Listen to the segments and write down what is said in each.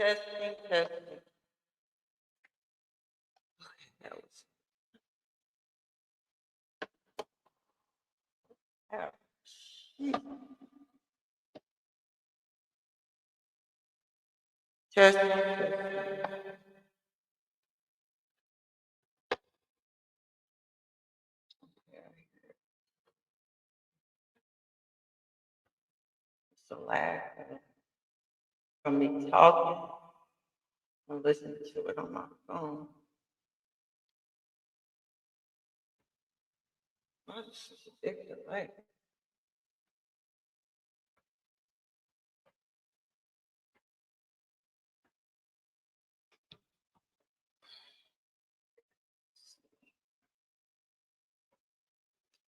Testing, testing. That was ouch. Testing, testing. It's a lag from me talking and listening to it on my phone. Oh, this is a big delay.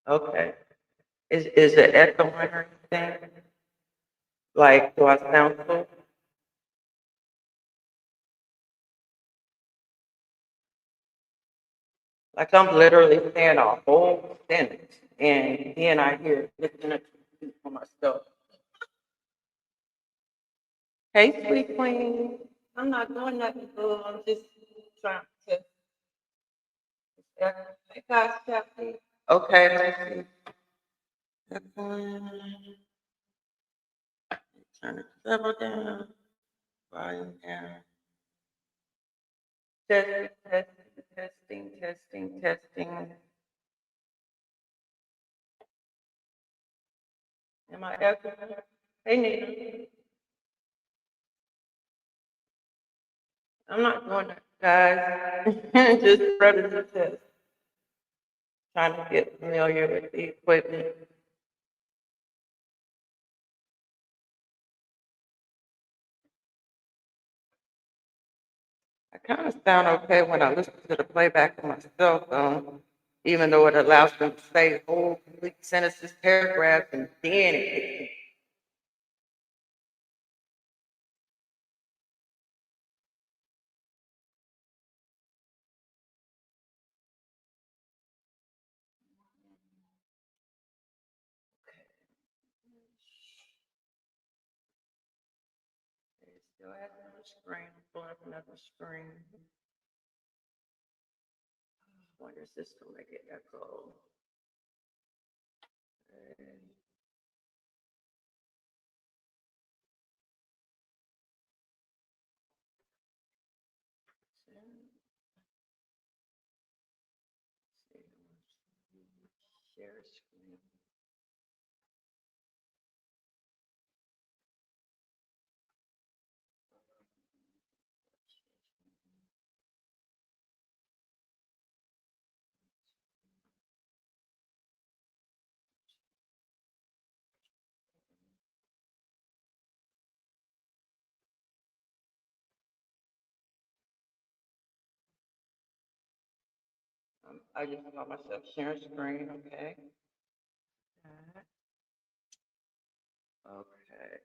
Okay. Is it echoing or anything? Like, do I sound cool? Like I'm literally saying a whole sentence, and then I hear listening to for myself. Hey, sweet queen. I'm not doing nothing, boo. I'm just trying to. Hey, guys, Kathy. Okay, let's see. Turn the level down, volume down. Testing, testing, testing, testing, testing. Am I echoing? Hey, Nina. I'm not doing that, guys. Just running the test. Trying to get familiar with the equipment. I kind of sound okay when I listen to the playback on my cell phone, even though it allows them to say whole complete sentences, paragraphs, and then it kicks in. It still has another screen. Pull up another screen. I wonder if this will make it echo. Okay. Share screen. I just saw myself sharing screen. Okay. Okay.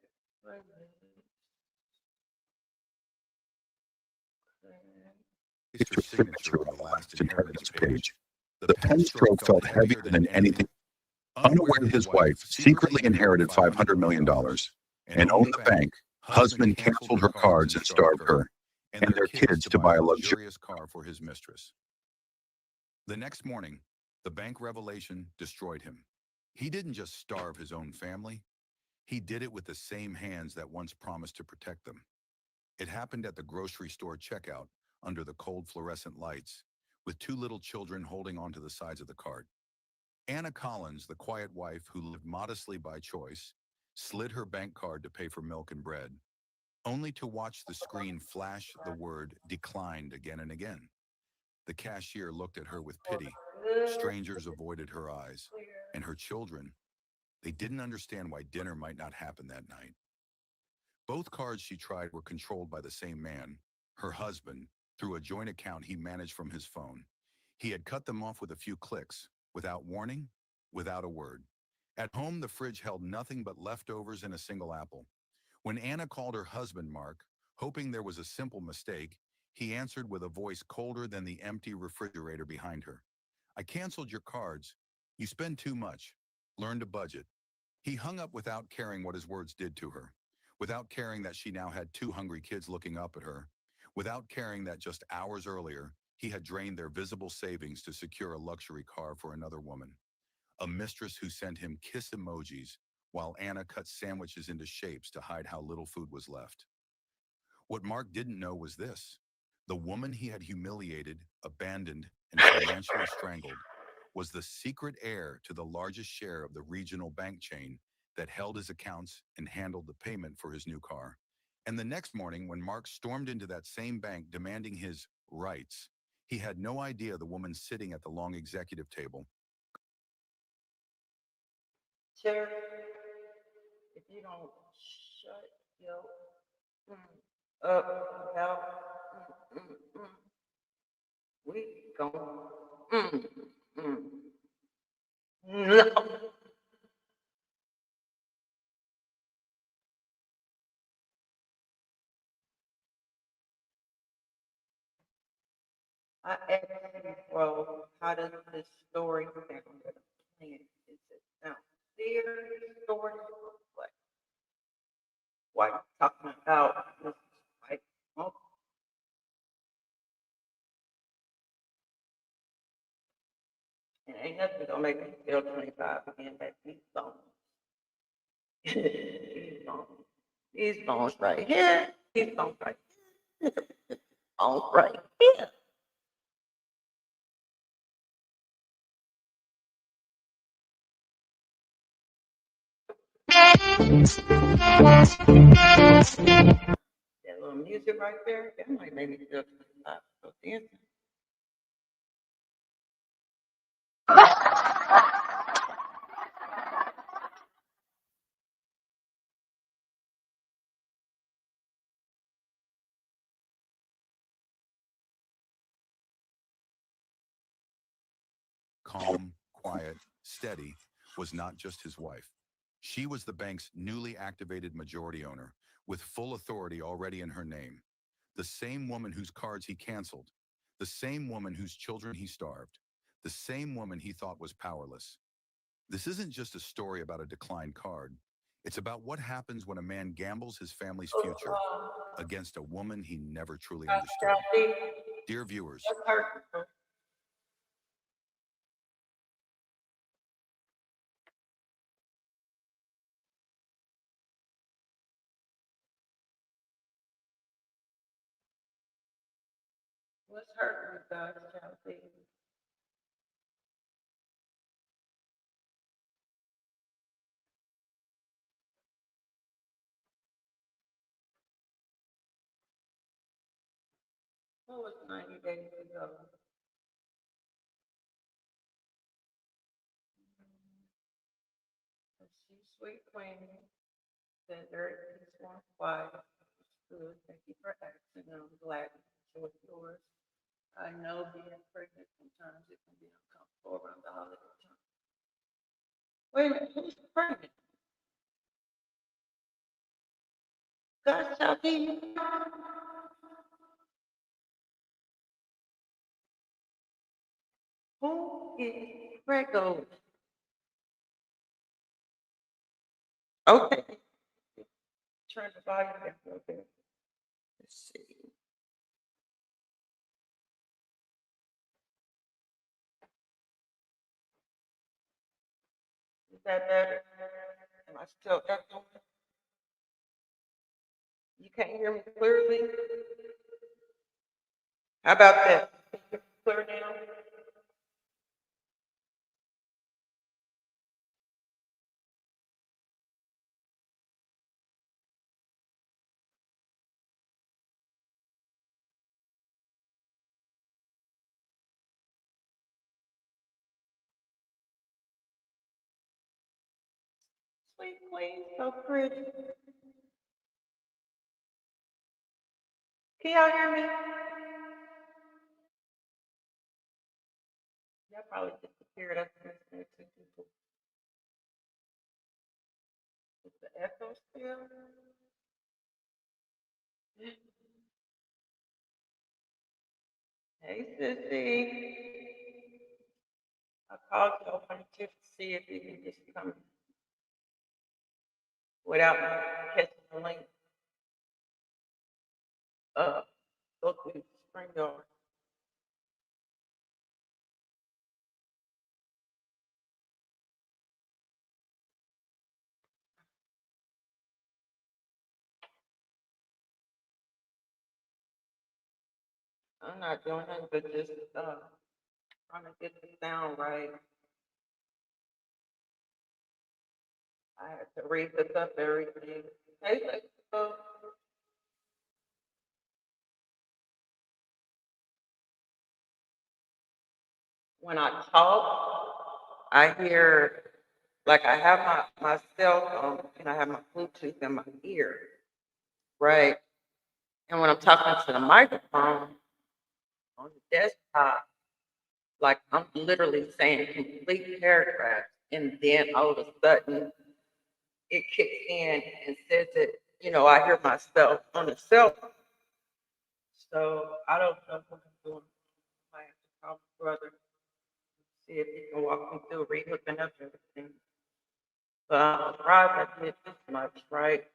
Her signature on the last inheritance page. The pen stroke felt heavier than anything. Unaware his wife secretly inherited $500 million and owned the bank, husband canceled her cards and starved her and their kids to buy a luxurious car for his mistress. The next morning, the bank revelation destroyed him. He didn't just starve his own family, he did it with the same hands that once promised to protect them. It happened at the grocery store checkout under the cold fluorescent lights, with two little children holding onto the sides of the cart. Anna Collins, the quiet wife who lived modestly by choice, slid her bank card to pay for milk and bread, only to watch the screen flash the word declined again and again. The cashier looked at her with pity. Strangers avoided her eyes. And her children, they didn't understand why dinner might not happen that night. Both cards she tried were controlled by the same man, her husband, through a joint account he managed from his phone. He had cut them off with a few clicks, without warning, without a word. At home, the fridge held nothing but leftovers and a single apple. When Anna called her husband, Mark, hoping there was a simple mistake, he answered with a voice colder than the empty refrigerator behind her. I canceled your cards. You spend too much. Learn to budget. He hung up without caring what his words did to her. without caring that she now had two hungry kids looking up at her, without caring that just hours earlier, he had drained their visible savings to secure a luxury car for another woman, a mistress who sent him kiss emojis while Anna cut sandwiches into shapes to hide how little food was left. What Mark didn't know was this: the woman he had humiliated, abandoned, and financially strangled was the secret heir to the largest share of the regional bank chain that held his accounts and handled the payment for his new car. And the next morning, when Mark stormed into that same bank demanding his rights, he had no idea the woman sitting at the long executive table. Sheriff, if you don't shut your up about we gon' mm, mm, no. I asked you, bro, how does this story sound at a plan? Is it sound serious story or what? Why you talking about this like oh, and ain't nothing gonna make me feel 25 again that these bones. These bones. These bones right here. These bones right here. Bones right here. That little music right there, that might make me feel 25. So dancing. Calm, quiet, steady, was not just his wife. She was the bank's newly activated majority owner, with full authority already in her name. The same woman whose cards he canceled, the same woman whose children he starved, the same woman he thought was powerless. This isn't just a story about a declined card. It's about what happens when a man gambles his family's future against a woman he never truly understood. Dear viewers, What's hurting you guys, Chelsea? What was 90 days ago? She's sweet queen. Said very peaceful and quiet. Good. Thank you for asking. I'm glad to enjoy yours. I know being pregnant sometimes it can be uncomfortable around the holiday time. Wait a minute, who's pregnant? God, Chelsea. Who is Prego? Okay. Turn the volume down a little bit. Let's see. Is that better? Am I still echoing? You can't hear me clearly? How about that? Clear now? Sweet queen, so pretty. Can y'all hear me? Y'all probably disappeared after listening to people. Is the echo still? Hey, sissy. I called you on to see if you can just come without catching the link, go to StreamYard. I'm not doing it, but just, trying to get the sound right. I had to rehook up everything. Hey, Lexo. When I talk, I hear, like I have my cell phone and I have my Bluetooth in my ear, right? And when I'm talking to the microphone on the desktop, like I'm literally saying complete paragraphs, and then all of a sudden it kicks in and says that, I hear myself on the cell phone. So I don't know what I'm doing. I have to call my brother, see if he can walk me through rehooking up everything. But I'm surprised I did this much, right?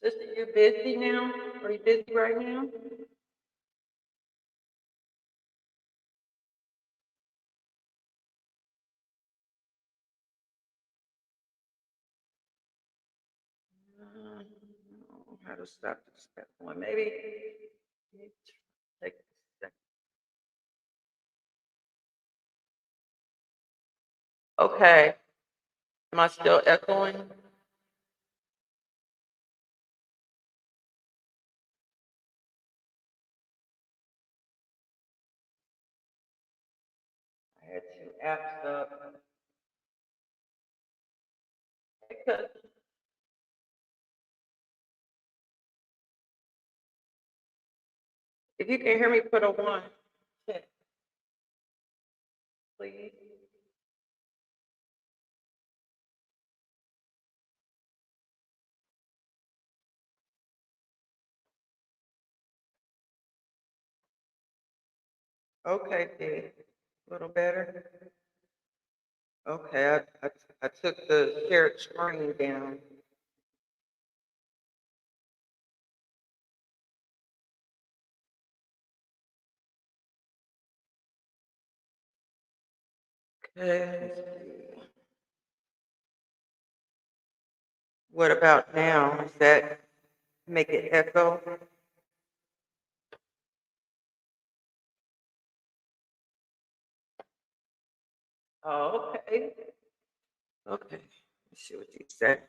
Sister, you busy now? Are you busy right now? I don't know how to stop this step one. Maybe take a second. Okay. Am I still echoing? I had two apps up. Because if you can hear me, put a one. Check, please. Okay, D. A little better. Okay, I took the shared screen down. Okay. What about now? Does that make it echo? Oh, okay. Okay. Let's see what you said.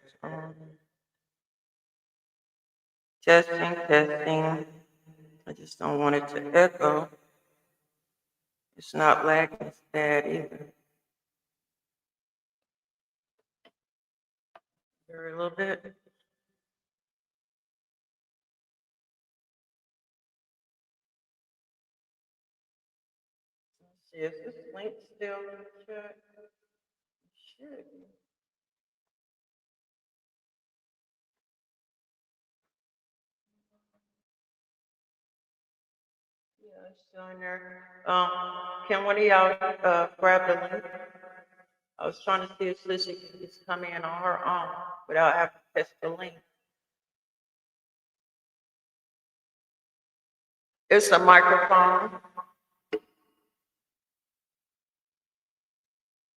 Testing, testing. I just don't want it to echo. It's not lagging, it's bad either. Very little bit. Let's see, is this link still in the chat? It should be. Yeah, it's still in there. Can one of y'all grab the link? I was trying to see if Sissy could just come in on her own without having to test the link. It's a microphone.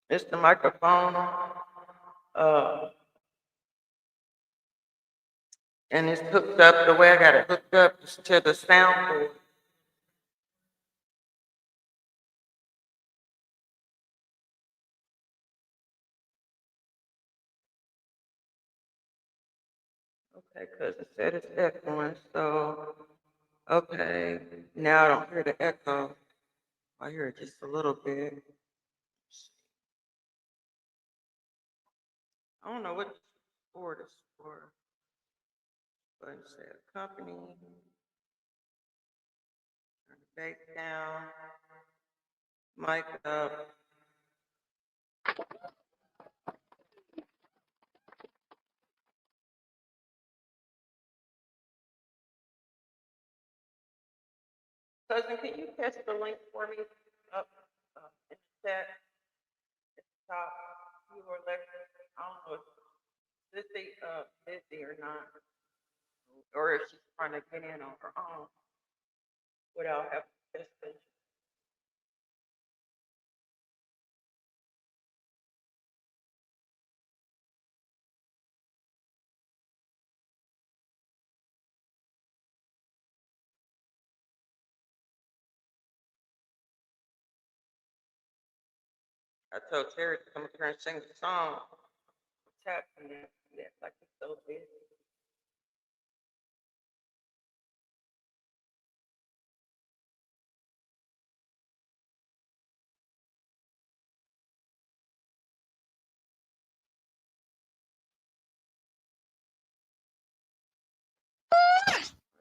It's the microphone. And it's hooked up the way I got it hooked up is to the soundboard. Okay, because it said it's echoing, so, okay, now I don't hear the echo. I hear it just a little bit. I don't know what board is for, but it said company, turn it back down, mic up. Cousin, can you catch the link for me up in the chat at the top? You or Lexi? I don't know if Sissy busy or not, or if she's trying to get in on her own without having participation. I told Terry to come up here and sing the song. Tap in there like he's so busy.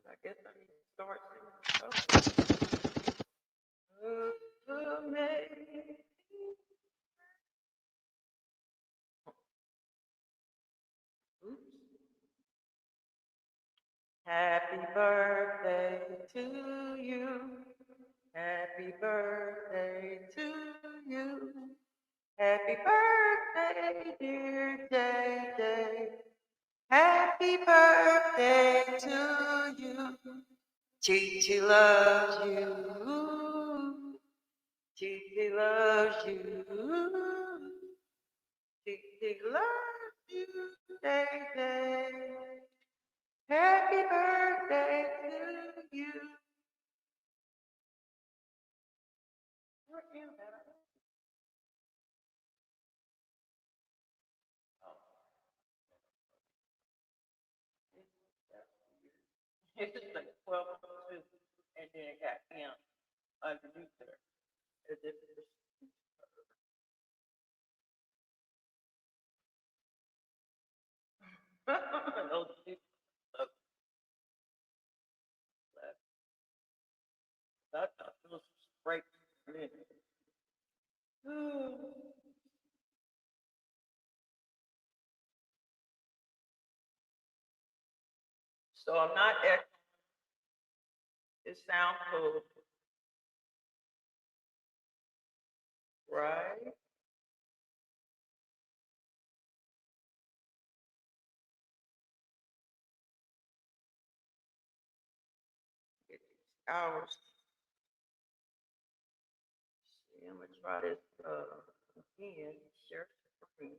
I guess I need to start singing. Oh, amazing. Oops. Happy birthday to you. Happy birthday to you. Happy birthday, dear Day Day. Happy birthday to you. Chi loves you. Chi loves you. Chi loves you, Day Day. Happy birthday to you. Where is that? It's just like 12:02, and then it got him underneath her. As if it was those people up left. I thought it was straight. So I'm not echoing. It sounds cool, right? Get these hours. See, I'm gonna try this again. Share screen.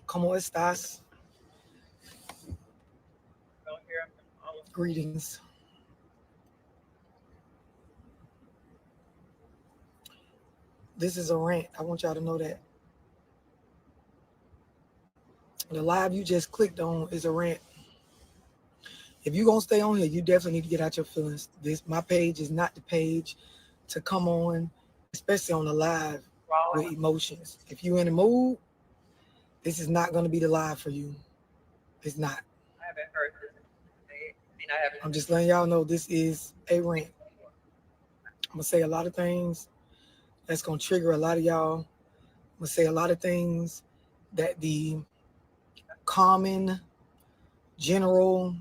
¿Cómo estás? Don't hear them all. Greetings. This is a rant. I want y'all to know that. The live you just clicked on is a rant. If you're going to stay on here, you definitely need to get out your feelings. My page is not the page to come on, especially on the live with emotions. If you're in a mood, this is not going to be the live for you. It's not. I haven't heard this. I haven't. I'm just letting y'all know this is a rant. I'm going to say a lot of things that's going to trigger a lot of y'all. I'm going to say a lot of things that the common, general,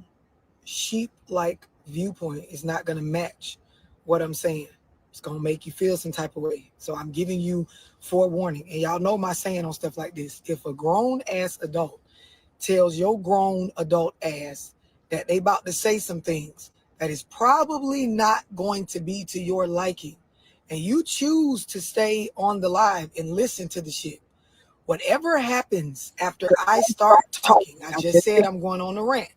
sheep-like viewpoint is not going to match what I'm saying. It's gonna make you feel some type of way. So I'm giving you forewarning. And y'all know my saying on stuff like this. If a grown ass adult tells your grown adult ass that they about to say some things that is probably not going to be to your liking, and you choose to stay on the live and listen to the shit, whatever happens after I start talking, I just said I'm going on a rant.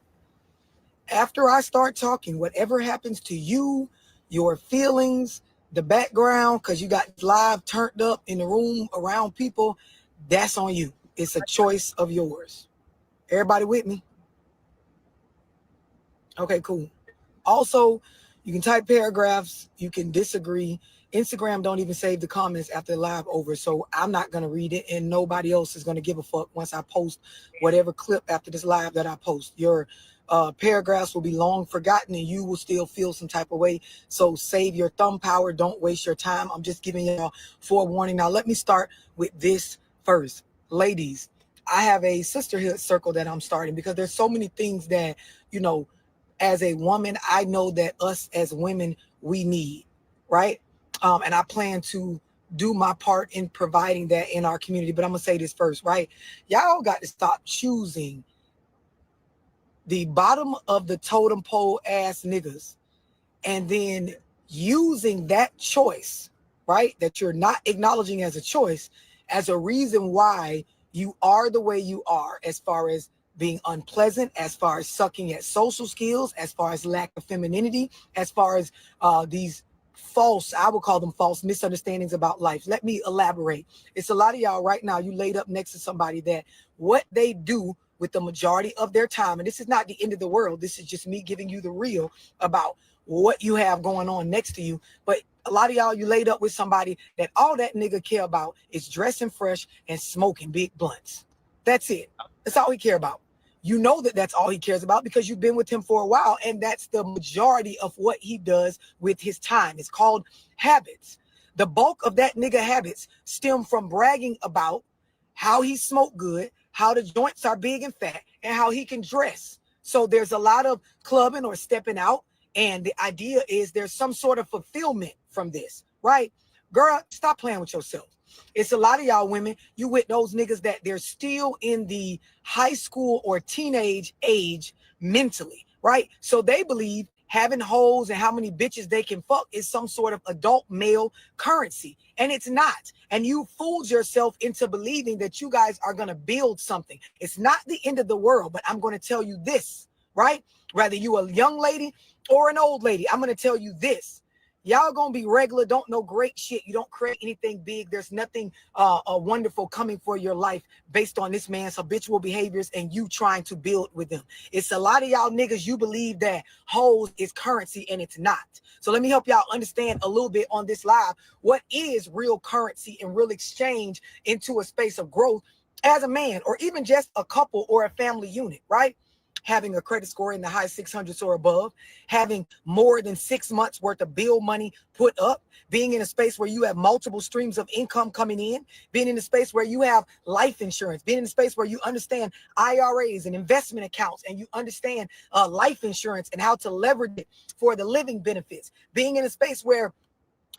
After I start talking, whatever happens to you, your feelings, the background, because you got live turned up in the room around people, that's on you. It's a choice of yours. Everybody with me? Okay, cool. Also, you can type paragraphs, you can disagree. Instagram don't even save the comments after the live over, so I'm not going to read it, and nobody else is going to give a fuck once I post whatever clip after this live that I post. Your paragraphs will be long forgotten, and you will still feel some type of way, so save your thumb power. Don't waste your time. I'm just giving y'all forewarning. Now, let me start with this first. Ladies, I have a sisterhood circle that I'm starting because there's so many things that, you know, as a woman, I know that us as women, we need, right? And I plan to do my part in providing that in our community. But I'm going to say this first, right? Y'all got to stop choosing the bottom of the totem pole ass niggas and then using that choice, right, that you're not acknowledging as a choice, as a reason why you are the way you are, as far as being unpleasant, as far as sucking at social skills, as far as lack of femininity, as far as these false, I would call them false misunderstandings about life. Let me elaborate. It's a lot of y'all right now, you laid up next to somebody that what they do with the majority of their time, and this is not the end of the world, this is just me giving you the real about what you have going on next to you. But a lot of y'all, you laid up with somebody that all that nigga care about is dressing fresh and smoking big blunts. That's it. That's all he care about. You know that that's all he cares about because you've been with him for a while, and that's the majority of what he does with his time. It's called habits. The bulk of that nigga habits stem from bragging about how he smoked good, how the joints are big and fat, and how he can dress. So there's a lot of clubbing or stepping out, and the idea is there's some sort of fulfillment from this, right? Girl, stop playing with yourself. It's a lot of y'all women, you with those niggas that they're still in the high school or teenage age mentally, right? So they believe having hoes and how many bitches they can fuck is some sort of adult male currency. And it's not. And you fooled yourself into believing that you guys are going to build something. It's not the end of the world, but I'm going to tell you this, right? Whether you a young lady or an old lady, I'm going to tell you this. Y'all gonna be regular, don't know great shit. You don't create anything big. There's nothing wonderful coming for your life based on this man's habitual behaviors and you trying to build with them. It's a lot of y'all niggas, you believe that hoes is currency and it's not. So let me help y'all understand a little bit on this live what is real currency and real exchange into a space of growth as a man or even just a couple or a family unit, right? Having a credit score in the high 600s or above, having more than 6 months worth of bill money put up, being in a space where you have multiple streams of income coming in, being in a space where you have life insurance, being in a space where you understand IRAs and investment accounts, and you understand life insurance and how to leverage it for the living benefits, being in a space where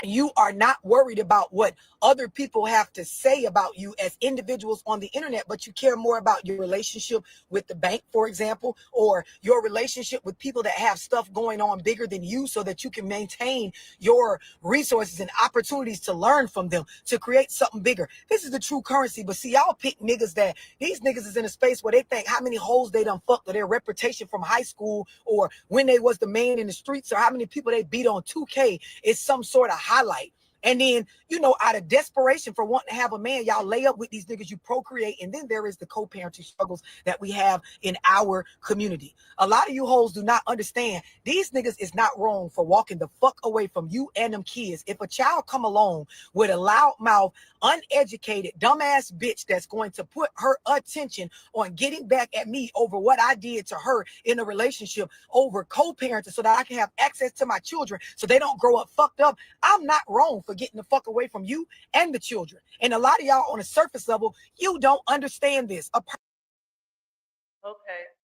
you are not worried about what other people have to say about you as individuals on the internet, but you care more about your relationship with the bank, for example, or your relationship with people that have stuff going on bigger than you so that you can maintain your resources and opportunities to learn from them, to create something bigger. This is the true currency. But see, y'all pick niggas that these niggas is in a space where they think how many hoes they done fucked or their reputation from high school or when they was the man in the streets or how many people they beat on 2K is some sort of highlight. And then, you know, out of desperation for wanting to have a man, y'all lay up with these niggas, you procreate. And then there is the co-parenting struggles that we have in our community. A lot of you hoes do not understand these niggas is not wrong for walking the fuck away from you and them kids. If a child come along with a loudmouth, uneducated, dumbass bitch that's going to put her attention on getting back at me over what I did to her in a relationship over co-parenting so that I can have access to my children so they don't grow up fucked up, I'm not wrong for getting the fuck away from you and the children. And a lot of y'all on a surface level, you don't understand this. Okay,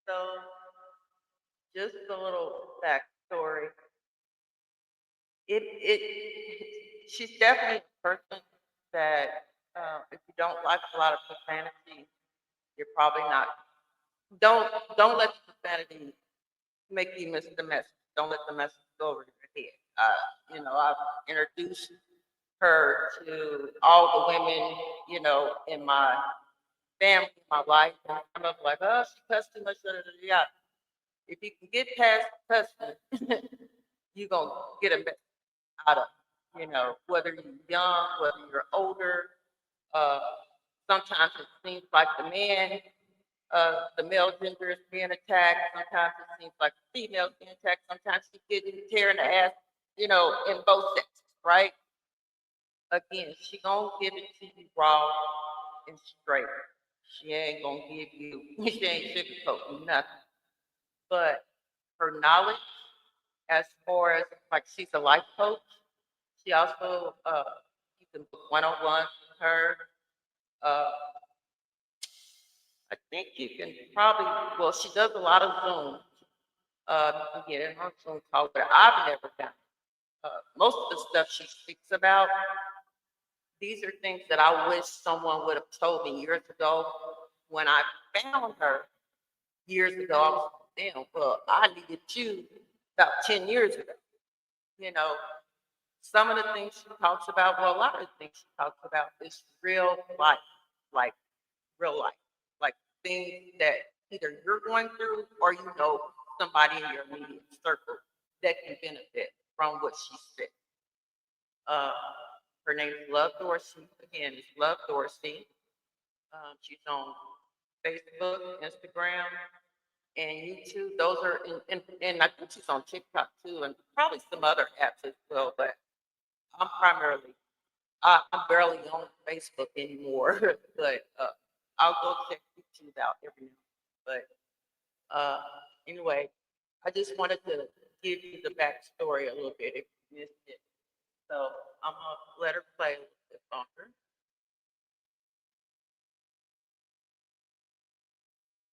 so just a little backstory. It she's definitely a person that if you don't like a lot of profanity, you're probably not. Don't let the profanity make you miss the message. Don't let the message go over your head. I've introduced her to all the women, in my family, my life, and I'm like, oh, she cussed too much. Yeah. If you can get past cussing, you're gonna get a message out of, whether you're young, whether you're older. Uh, Sometimes it seems like the male gender is being attacked. Sometimes it seems like the female is being attacked. Sometimes she's getting tearing the ass, in both sexes, right? Again, she gonna give it to you raw and straight. She ain't gonna give you, she ain't sugarcoating nothing. But her knowledge, as far as like she's a life coach, she also you can book one-on-one with her. Uh, I think you can probably, well, she does a lot of Zoom. You can get in her Zoom call, but I've never done. Most of the stuff she speaks about, these are things that I wish someone would have told me years ago. When I found her years ago, I was damn, well, I needed you about 10 years ago. Some of the things she talks about, well, a lot of the things she talks about is real life, like real life, like things that either you're going through or somebody in your immediate circle that can benefit from what she said. Her name is Love Dorsey. Again, it's Love Dorsey. She's on Facebook, Instagram, and YouTube. Those are, and I think she's on TikTok too, and probably some other apps as well. But I'm I'm barely on Facebook anymore. But I'll go check YouTube out every now and then. But anyway, I just wanted to give you the backstory a little bit if you missed it. So I'm gonna let her play a little bit longer.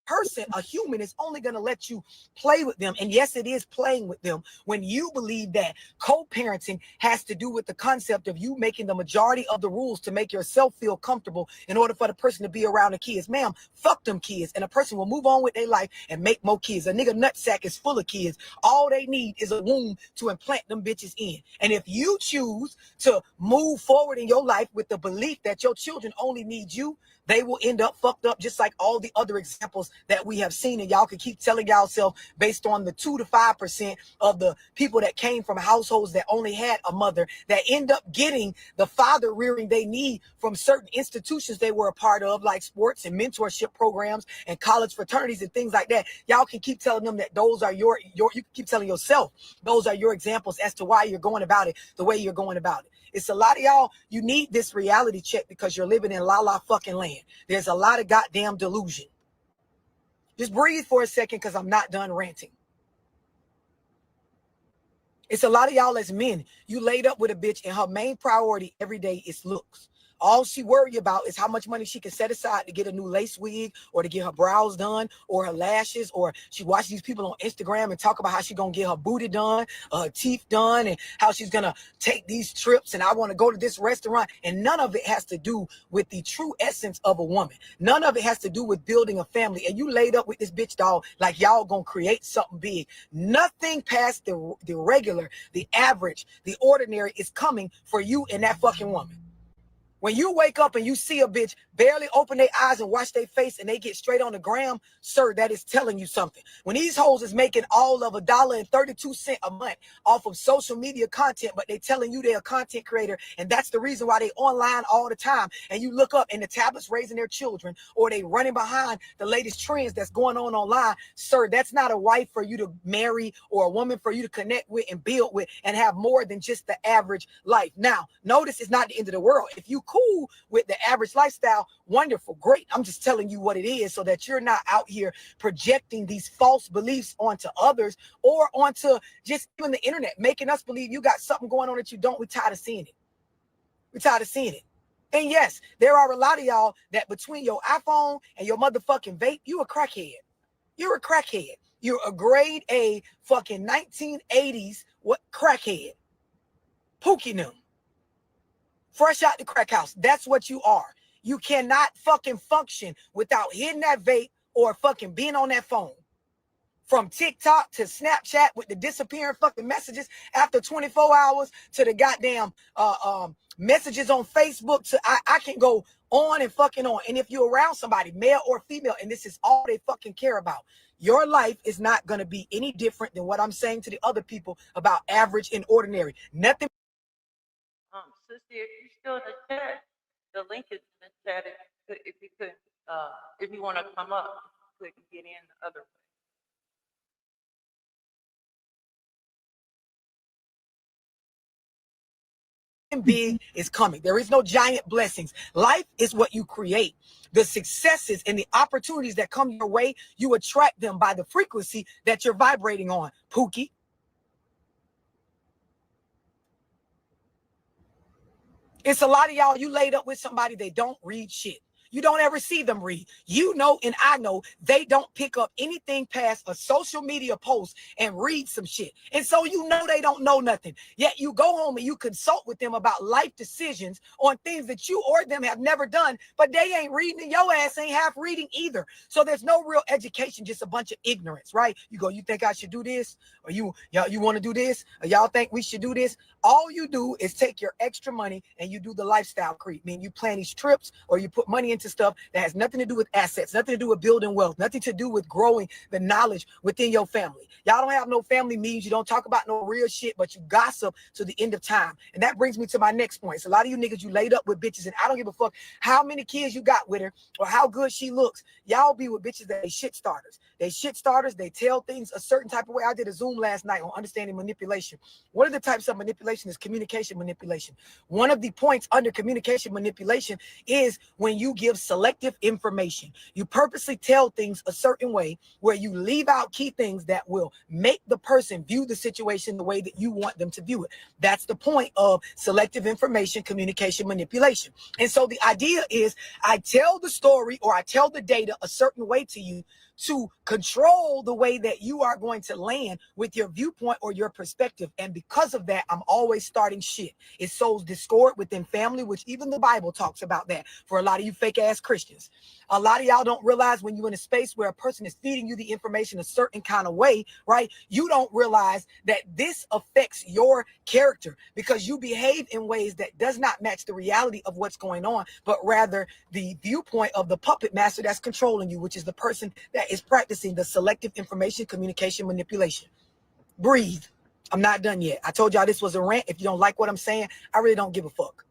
Person, a human, is only going to let you play with them. And yes, it is playing with them when you believe that co-parenting has to do with the concept of you making the majority of the rules to make yourself feel comfortable in order for the person to be around the kids. Ma'am, fuck them kids, and a person will move on with their life and make more kids. A nigga nutsack is full of kids. All they need is a womb to implant them bitches in. And if you choose to move forward in your life with the belief that your children only need you, they will end up fucked up just like all the other examples that we have seen. And y'all can keep telling yourself based on the 2 to 5% of the people that came from households that only had a mother that end up getting the father rearing they need from certain institutions they were a part of, like sports and mentorship programs and college fraternities and things like that. Y'all can keep telling them that those are you can keep telling yourself those are your examples as to why you're going about it the way you're going about it. It's a lot of y'all, you need this reality check because you're living in la fucking land. There's a lot of goddamn delusion. Just breathe for a second because I'm not done ranting. It's a lot of y'all as men. You laid up with a bitch and her main priority every day is looks. All she worry about is how much money she can set aside to get a new lace wig or to get her brows done or her lashes, or she watches these people on Instagram and talk about how she's going to get her booty done, her teeth done, and how she's going to take these trips and I want to go to this restaurant. And none of it has to do with the true essence of a woman. None of it has to do with building a family. And you laid up with this bitch, dog, like y'all going to create something big. Nothing past the regular, the average, the ordinary is coming for you and that fucking woman. When you wake up and you see a bitch barely open their eyes and wash their face and they get straight on the gram, sir, that is telling you something. When these hoes is making all of $1.32 a month off of social media content, but they telling you they're a content creator, and that's the reason why they online all the time, and you look up and the tablet's raising their children, or they running behind the latest trends that's going on online, sir, that's not a wife for you to marry or a woman for you to connect with and build with and have more than just the average life. Now, notice it's not the end of the world. If you cool with the average lifestyle, wonderful, great. I'm just telling you what it is so that you're not out here projecting these false beliefs onto others or onto just even the internet, making us believe you got something going on that you don't. We're tired of seeing it. We're tired of seeing it. And yes, there are a lot of y'all that between your iPhone and your motherfucking vape, you a crackhead. You're a crackhead. You're a grade A fucking 1980s crackhead. Pookie them. Fresh out the crack house. That's what you are. You cannot fucking function without hitting that vape or fucking being on that phone. From TikTok to Snapchat with the disappearing fucking messages after 24 hours to the goddamn messages on Facebook to I can go on and fucking on. And if you're around somebody, male or female, and this is all they fucking care about, your life is not going to be any different than what I'm saying to the other people about average and ordinary. Nothing. Sissy, if you're still in the chat, the link is in the chat. If you could, if you want to come up, you could get in the other way. Big is coming. There is no giant blessings. Life is what you create. The successes and the opportunities that come your way, you attract them by the frequency that you're vibrating on. Pookie. It's a lot of y'all, you laid up with somebody, they don't read shit. You don't ever see them read. You know, and I know they don't pick up anything past a social media post and read some shit. And so you know they don't know nothing. Yet you go home and you consult with them about life decisions on things that you or them have never done, but they ain't reading and your ass ain't half reading either. So there's no real education, just a bunch of ignorance, right? You go, you think I should do this? Or you want to do this? Or y'all think we should do this? All you do is take your extra money and you do the lifestyle creep. I mean, you plan these trips or you put money into stuff that has nothing to do with assets, nothing to do with building wealth, nothing to do with growing the knowledge within your family. Y'all don't have no family meetings. You don't talk about no real shit, but you gossip to the end of time. And that brings me to my next point. So a lot of you niggas, you laid up with bitches, and I don't give a fuck how many kids you got with her or how good she looks. Y'all be with bitches that they shit starters. They shit starters. They tell things a certain type of way. I did a Zoom last night on understanding manipulation. One of the types of manipulation is communication manipulation. One of the points under communication manipulation is when you give selective information. You purposely tell things a certain way where you leave out key things that will make the person view the situation the way that you want them to view it. That's the point of selective information communication manipulation. And so the idea is I tell the story or I tell the data a certain way to you to control the way that you are going to land with your viewpoint or your perspective. And because of that, I'm always starting shit. It sows discord within family, which even the Bible talks about that for a lot of you fake ass Christians. A lot of y'all don't realize when you're in a space where a person is feeding you the information a certain kind of way, right? You don't realize that this affects your character because you behave in ways that does not match the reality of what's going on, but rather the viewpoint of the puppet master that's controlling you, which is the person that is practicing the selective information communication manipulation. Breathe. I'm not done yet. I told y'all this was a rant. If you don't like what I'm saying, I really don't give a fuck.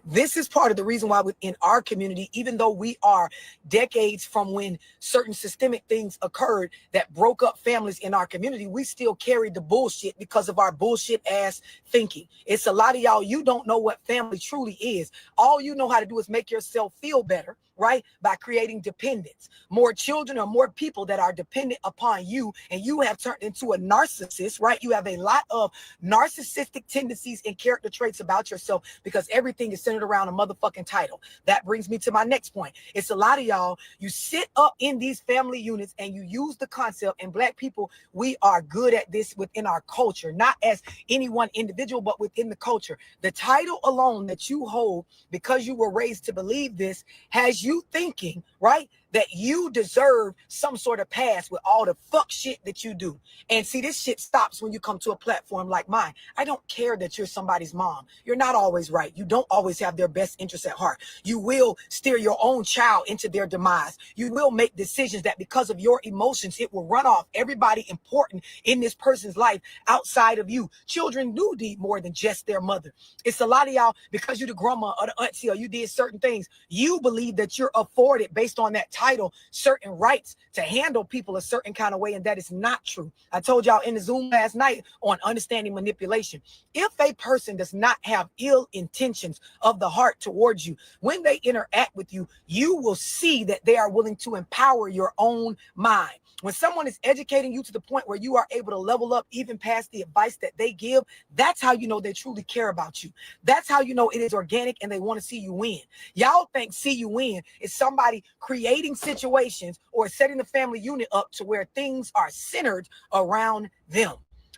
This is part of the reason why within our community, even though we are decades from when certain systemic things occurred that broke up families in our community, we still carry the bullshit because of our bullshit ass thinking. It's a lot of y'all, you don't know what family truly is. All you know how to do is make yourself feel better, right? By creating dependence. More children or more people that are dependent upon you, and you have turned into a narcissist, right? You have a lot of narcissistic tendencies and character traits about yourself because everything is centered around a motherfucking title. That brings me to my next point. It's a lot of y'all, you sit up in these family units and you use the concept, and Black people, we are good at this within our culture, not as any one individual, but within the culture. The title alone that you hold because you were raised to believe this has you thinking, right, that you deserve some sort of pass with all the fuck shit that you do. And see, this shit stops when you come to a platform like mine. I don't care that you're somebody's mom. You're not always right. You don't always have their best interests at heart. You will steer your own child into their demise. You will make decisions that because of your emotions, it will run off everybody important in this person's life outside of you. Children do need more than just their mother. It's a lot of y'all, because you're the grandma or the auntie or you did certain things, you believe that you're afforded based on that title certain rights to handle people a certain kind of way, and that is not true. I told y'all in the Zoom last night on understanding manipulation. If a person does not have ill intentions of the heart towards you, when they interact with you, you will see that they are willing to empower your own mind. When someone is educating you to the point where you are able to level up even past the advice that they give, that's how you know they truly care about you. That's how you know it is organic and they want to see you win. Y'all think see you win is somebody creating creating situations or setting the family unit up to where things are centered around them.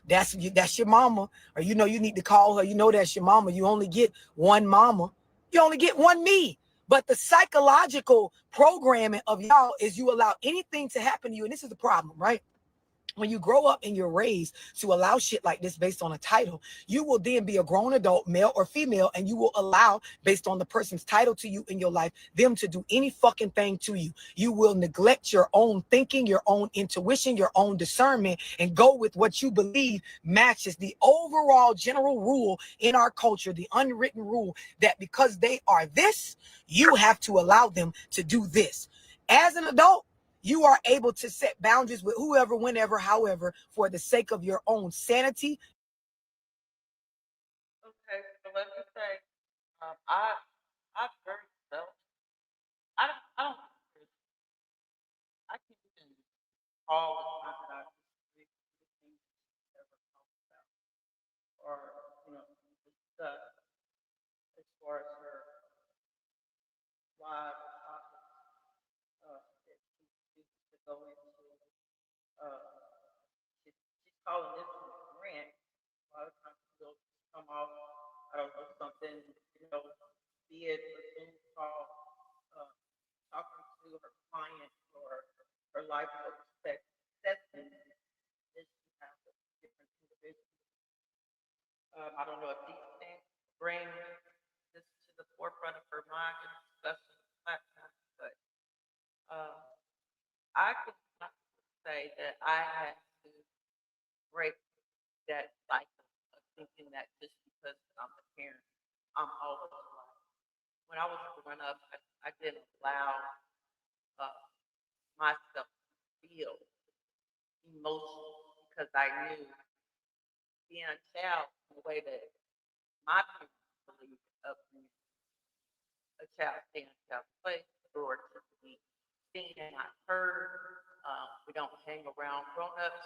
That's your mama, or you need to call her. That's your mama. You only get one mama. You only get one me. But the psychological programming of y'all is you allow anything to happen to you, and this is the problem, right? When you grow up and you're raised to allow shit like this based on a title, you will then be a grown adult, male or female, and you will allow, based on the person's title to you in your life, them to do any fucking thing to you. You will neglect your own thinking, your own intuition, your own discernment, and go with what you believe matches the overall general rule in our culture, the unwritten rule that because they are this, you have to allow them to do this. As an adult, you are able to set boundaries with whoever, whenever, however, for the sake of your own sanity. Okay, so let me say, I very self. I don't. I can't even call the time that I disagree with anything she's ever talked about, or discussed as far as her live topics that she chooses to go into. She's calling this one rant. A lot of times she'll come off, I don't know, something, be it a Zoom call, uh, talking to her client or her life coach session, that she has with different individuals. I don't know if these things bring this to the forefront of her mind and discussion platform, but uh, I could not say that I had to break that cycle of thinking that just because I'm a parent, I'm always right. When I was growing up, I didn't allow uh, myself to feel emotional because I knew being a child in the way that my parents believed of me, a child staying in a child's place, or to be seen and not heard. We don't hang around grown-ups,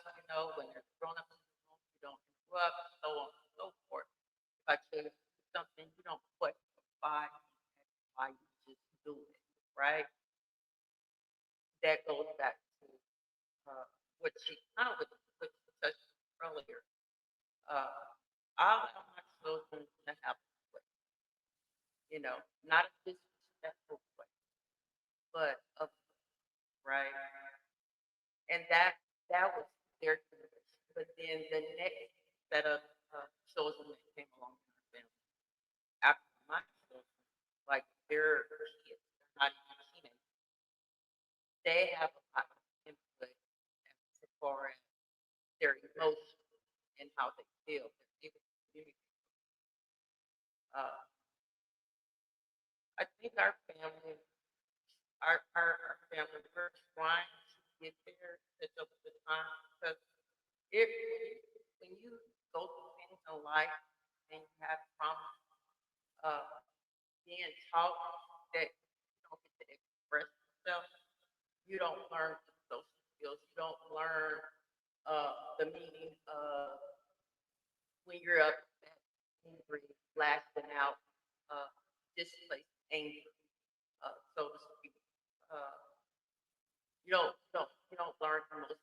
when there's grown-ups in the room, you don't interrupt, so on and so forth. If I tell you something, you don't question why you just do it, right? That goes back to what she kind of what she touched earlier. Uh, I allow my children to have a way, not a disrespectful way, but a right. And that was their generation. But then the next set of children that came along in our family after my children, like their kids, they're not even teenagers, they have a lot of input as far as their emotions and how they feel. They're able to communicate. Uh, I think our family, we're trying to get there, catch up with the time, because if when you go through things in life and you have trauma, uh, being taught that you don't get to express yourself, you don't learn the social skills, you don't learn the meaning of when you're upset, angry, lashing out, uh, displaced anger, so to speak. Uh, you don't learn emotional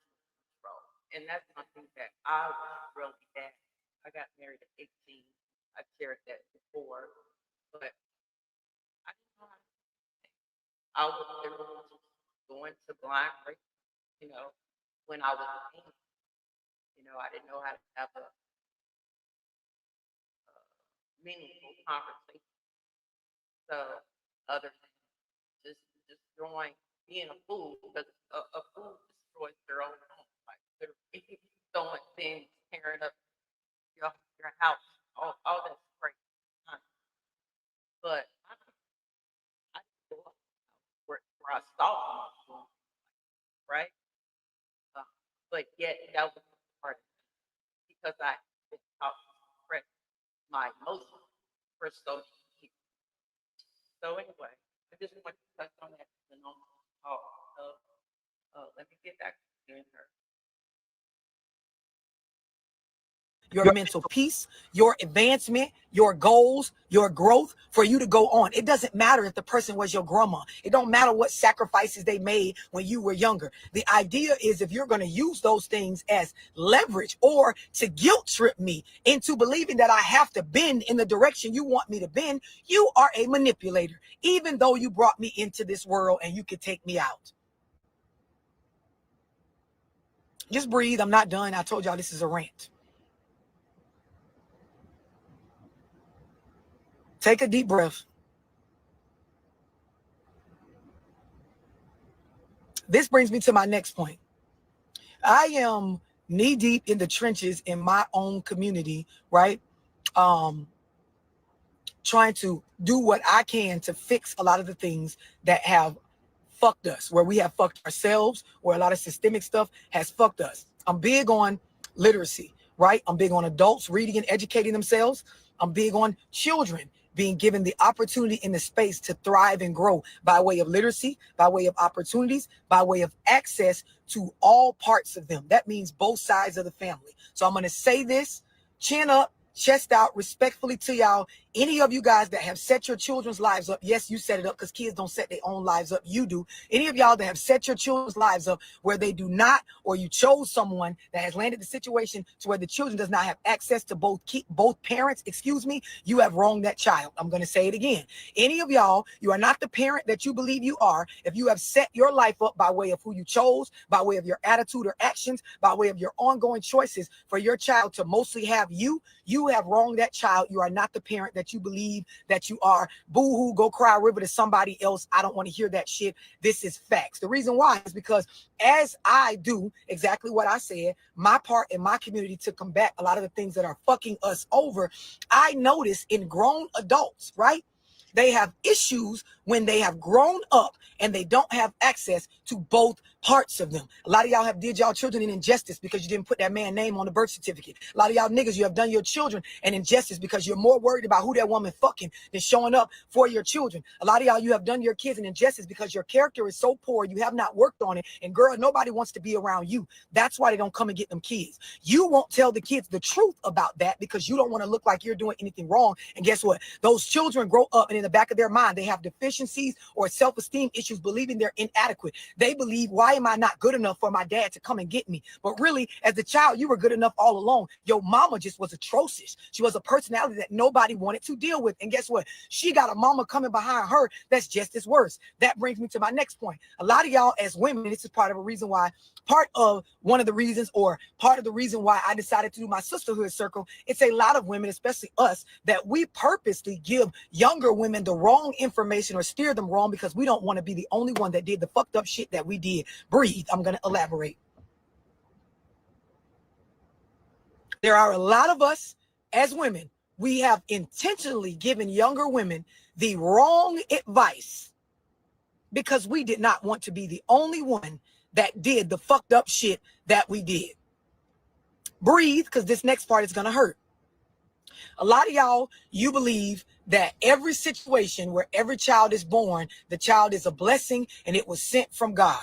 control, and that's something that I was really bad. I got married at 18. I shared that before, but I didn't know how to. I was literally just going to blind race, you know, when I was a teen. I didn't know how to have a meaningful conversation. So other than just destroying, being a fool, because a fool destroys their own home, like literally throwing things, tearing up your house, all that's great. Uh, But I didn't go where I saw my fool, right? Uh, but yet that was part of it because I been taught to suppress my emotions for so many years. So anyway, I just want to touch on that and on talk. So let me get back to you and her. your mental peace, your advancement, your goals, your growth, for you to go on. It doesn't matter if the person was your grandma. It don't matter what sacrifices they made when you were younger. The idea is, if you're going to use those things as leverage or to guilt trip me into believing that I have to bend in the direction you want me to bend, you are a manipulator, even though you brought me into this world and you could take me out. Just breathe. I'm not done. I told y'all this is a rant. Take a deep breath. This brings me to my next point. I am knee deep in the trenches in my own community, right? Trying to do what I can to fix a lot of the things that have fucked us, where we have fucked ourselves, where a lot of systemic stuff has fucked us. I'm big on literacy, right? I'm big on adults reading and educating themselves. I'm big on children being given the opportunity in the space to thrive and grow by way of literacy, by way of opportunities, by way of access to all parts of them. That means both sides of the family. So I'm going to say this, chin up, chest out, respectfully to y'all. Any of you guys that have set your children's lives up, yes, you set it up because kids don't set their own lives up. You do. Any of y'all that have set your children's lives up where they do not, or you chose someone that has landed the situation to where the children does not have access to both parents, you have wronged that child. I'm going to say it again. Any of y'all, you are not the parent that you believe you are if you have set your life up by way of who you chose, by way of your attitude or actions, by way of your ongoing choices for your child to mostly have you. You have wronged that child. You are not the parent that you believe that you are. Boo-hoo, go cry a river to somebody else. I don't want to hear that shit. This is facts. The reason why is because as I do exactly what I said, my part in my community to combat a lot of the things that are fucking us over, I notice in grown adults, right? They have issues when they have grown up and they don't have access to both parts of them. A lot of y'all have did y'all children an injustice because you didn't put that man's name on the birth certificate. A lot of y'all niggas, you have done your children an injustice because you're more worried about who that woman fucking than showing up for your children. A lot of y'all, you have done your kids an injustice because your character is so poor, you have not worked on it. And girl, nobody wants to be around you. That's why they don't come and get them kids. You won't tell the kids the truth about that because you don't want to look like you're doing anything wrong. And guess what? Those children grow up and in the back of their mind, they have deficiencies or self-esteem issues, believing they're inadequate. They believe, why am I not good enough for my dad to come and get me? But really, as a child, you were good enough all along. Your mama just was atrocious. She was a personality that nobody wanted to deal with. And guess what? She got a mama coming behind her that's just as worse. That brings me to my next point. A lot of y'all as women, this is part of one of the reasons why I decided to do my sisterhood circle. It's a lot of women, especially us, that we purposely give younger women the wrong information or steer them wrong because we don't want to be the only one that did the fucked up shit that we did. Breathe. I'm going to elaborate. There are a lot of us as women, we have intentionally given younger women the wrong advice because we did not want to be the only one that did the fucked up shit that we did. Breathe, because this next part is going to hurt. A lot of y'all, you believe that every situation where every child is born, the child is a blessing and it was sent from God.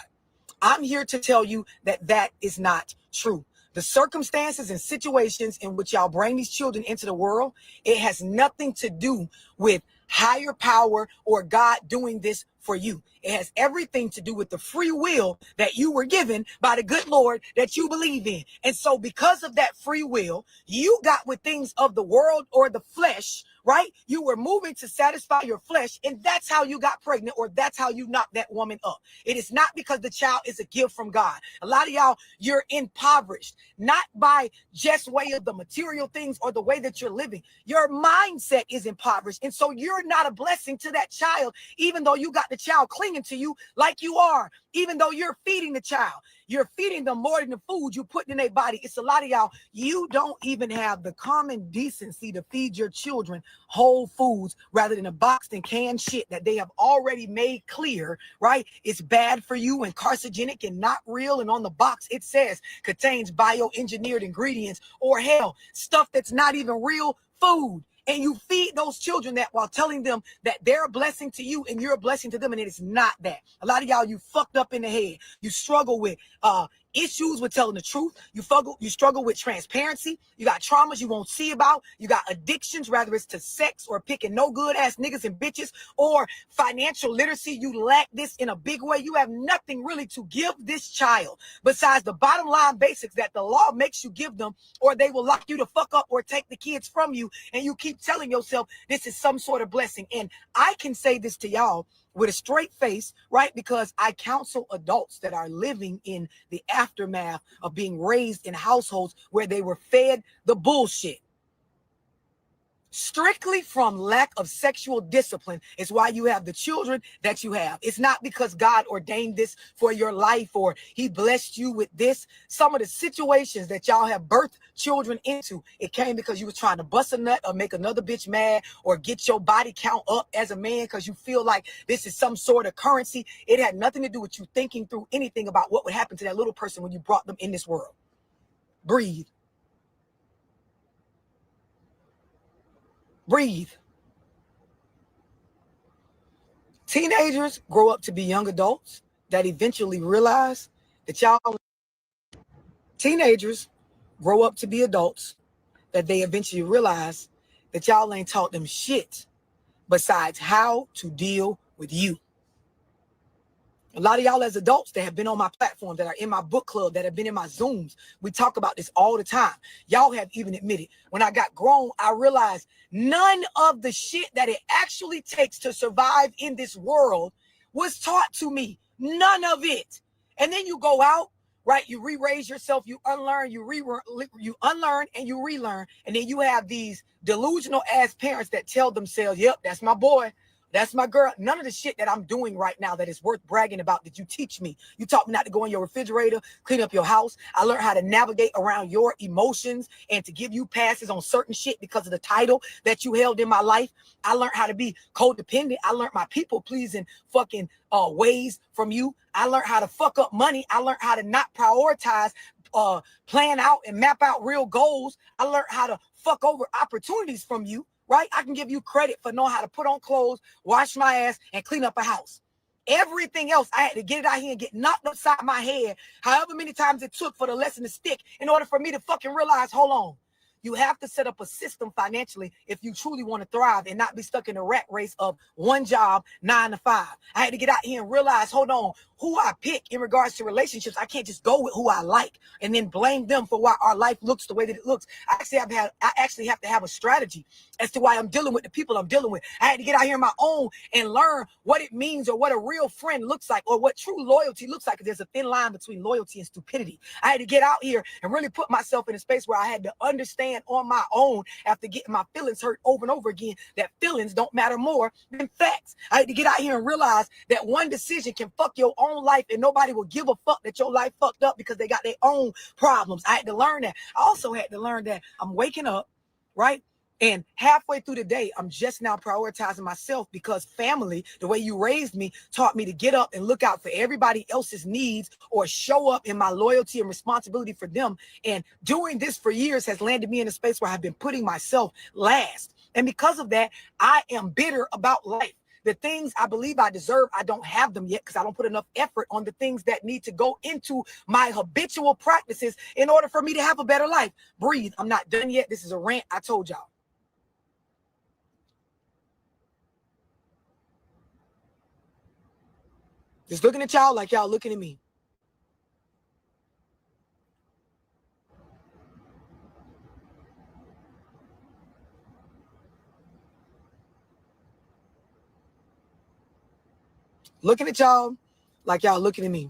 I'm here to tell you that that is not true. The circumstances and situations in which y'all bring these children into the world, it has nothing to do with higher power or God doing this for you. It has everything to do with the free will that you were given by the good Lord that you believe in. And so because of that free will, you got with things of the world or the flesh, right? You were moving to satisfy your flesh, and that's how you got pregnant, or that's how you knocked that woman up. It is not because the child is a gift from God. A lot of y'all, you're impoverished, not by just way of the material things or the way that you're living. Your mindset is impoverished. And so you're not a blessing to that child, even though you got the child clinging to you like you are, even though you're feeding the child. You're feeding them more than the food you put in their body. It's a lot of y'all, you don't even have the common decency to feed your children whole foods rather than a boxed and canned shit that they have already made clear, right? It's bad for you and carcinogenic and not real. And on the box, it says contains bioengineered ingredients, or hell, stuff that's not even real food. And you feed those children that while telling them that they're a blessing to you and you're a blessing to them, and it is not that. A lot of y'all, you fucked up in the head. You struggle with issues with telling the truth. You struggle with transparency. You got traumas you won't see about. You got addictions, whether it's to sex or picking no good ass niggas and bitches, or financial literacy. You lack this in a big way. You have nothing really to give this child besides the bottom line basics that the law makes you give them, or they will lock you the fuck up or take the kids from you. And you keep telling yourself this is some sort of blessing. And I can say this to y'all with a straight face, right? Because I counsel adults that are living in the aftermath of being raised in households where they were fed the bullshit. Strictly from lack of sexual discipline is why you have the children that you have. It's not because God ordained this for your life or he blessed you with this. Some of the situations that y'all have birthed children into, it came because you were trying to bust a nut or make another bitch mad or get your body count up as a man because you feel like this is some sort of currency. It had nothing to do with you thinking through anything about what would happen to that little person when you brought them in this world. Breathe. Breathe. Teenagers grow up to be young adults that eventually realize that teenagers grow up to be adults that they eventually realize that y'all ain't taught them shit besides how to deal with you. A lot of y'all as adults that have been on my platform, that are in my book club, that have been in my Zooms, we talk about this all the time. Y'all have even admitted, when I got grown, I realized none of the shit that it actually takes to survive in this world was taught to me. None of it. And then you go out, right? You re-raise yourself, you unlearn, you unlearn and you relearn. And then you have these delusional ass parents that tell themselves, yep, that's my boy. That's my girl. None of the shit that I'm doing right now that is worth bragging about did you teach me. You taught me not to go in your refrigerator, clean up your house. I learned how to navigate around your emotions and to give you passes on certain shit because of the title that you held in my life. I learned how to be codependent. I learned my people pleasing fucking ways from you. I learned how to fuck up money. I learned how to not prioritize, plan out and map out real goals. I learned how to fuck over opportunities from you. Right? I can give you credit for knowing how to put on clothes, wash my ass, and clean up a house. Everything else, I had to get it out here and get knocked upside my head, however many times it took for the lesson to stick in order for me to fucking realize, hold on. You have to set up a system financially if you truly want to thrive and not be stuck in a rat race of one job, 9 to 5. I had to get out here and realize, hold on, who I pick in regards to relationships. I can't just go with who I like and then blame them for why our life looks the way that it looks. I actually have to have a strategy as to why I'm dealing with the people I'm dealing with. I had to get out here on my own and learn what it means or what a real friend looks like or what true loyalty looks like. There's a thin line between loyalty and stupidity. I had to get out here and really put myself in a space where I had to understand on my own after getting my feelings hurt over and over again that feelings don't matter more than facts. I had to get out here and realize that one decision can fuck your own life and nobody will give a fuck that your life fucked up because they got their own problems. I had to learn that. I also had to learn that I'm waking up, right? And halfway through the day, I'm just now prioritizing myself because family, the way you raised me, taught me to get up and look out for everybody else's needs or show up in my loyalty and responsibility for them. And doing this for years has landed me in a space where I've been putting myself last. And because of that, I am bitter about life. The things I believe I deserve, I don't have them yet because I don't put enough effort on the things that need to go into my habitual practices in order for me to have a better life. Breathe. I'm not done yet. This is a rant. I told y'all. Just looking at y'all like y'all looking at me. Looking at y'all like y'all looking at me.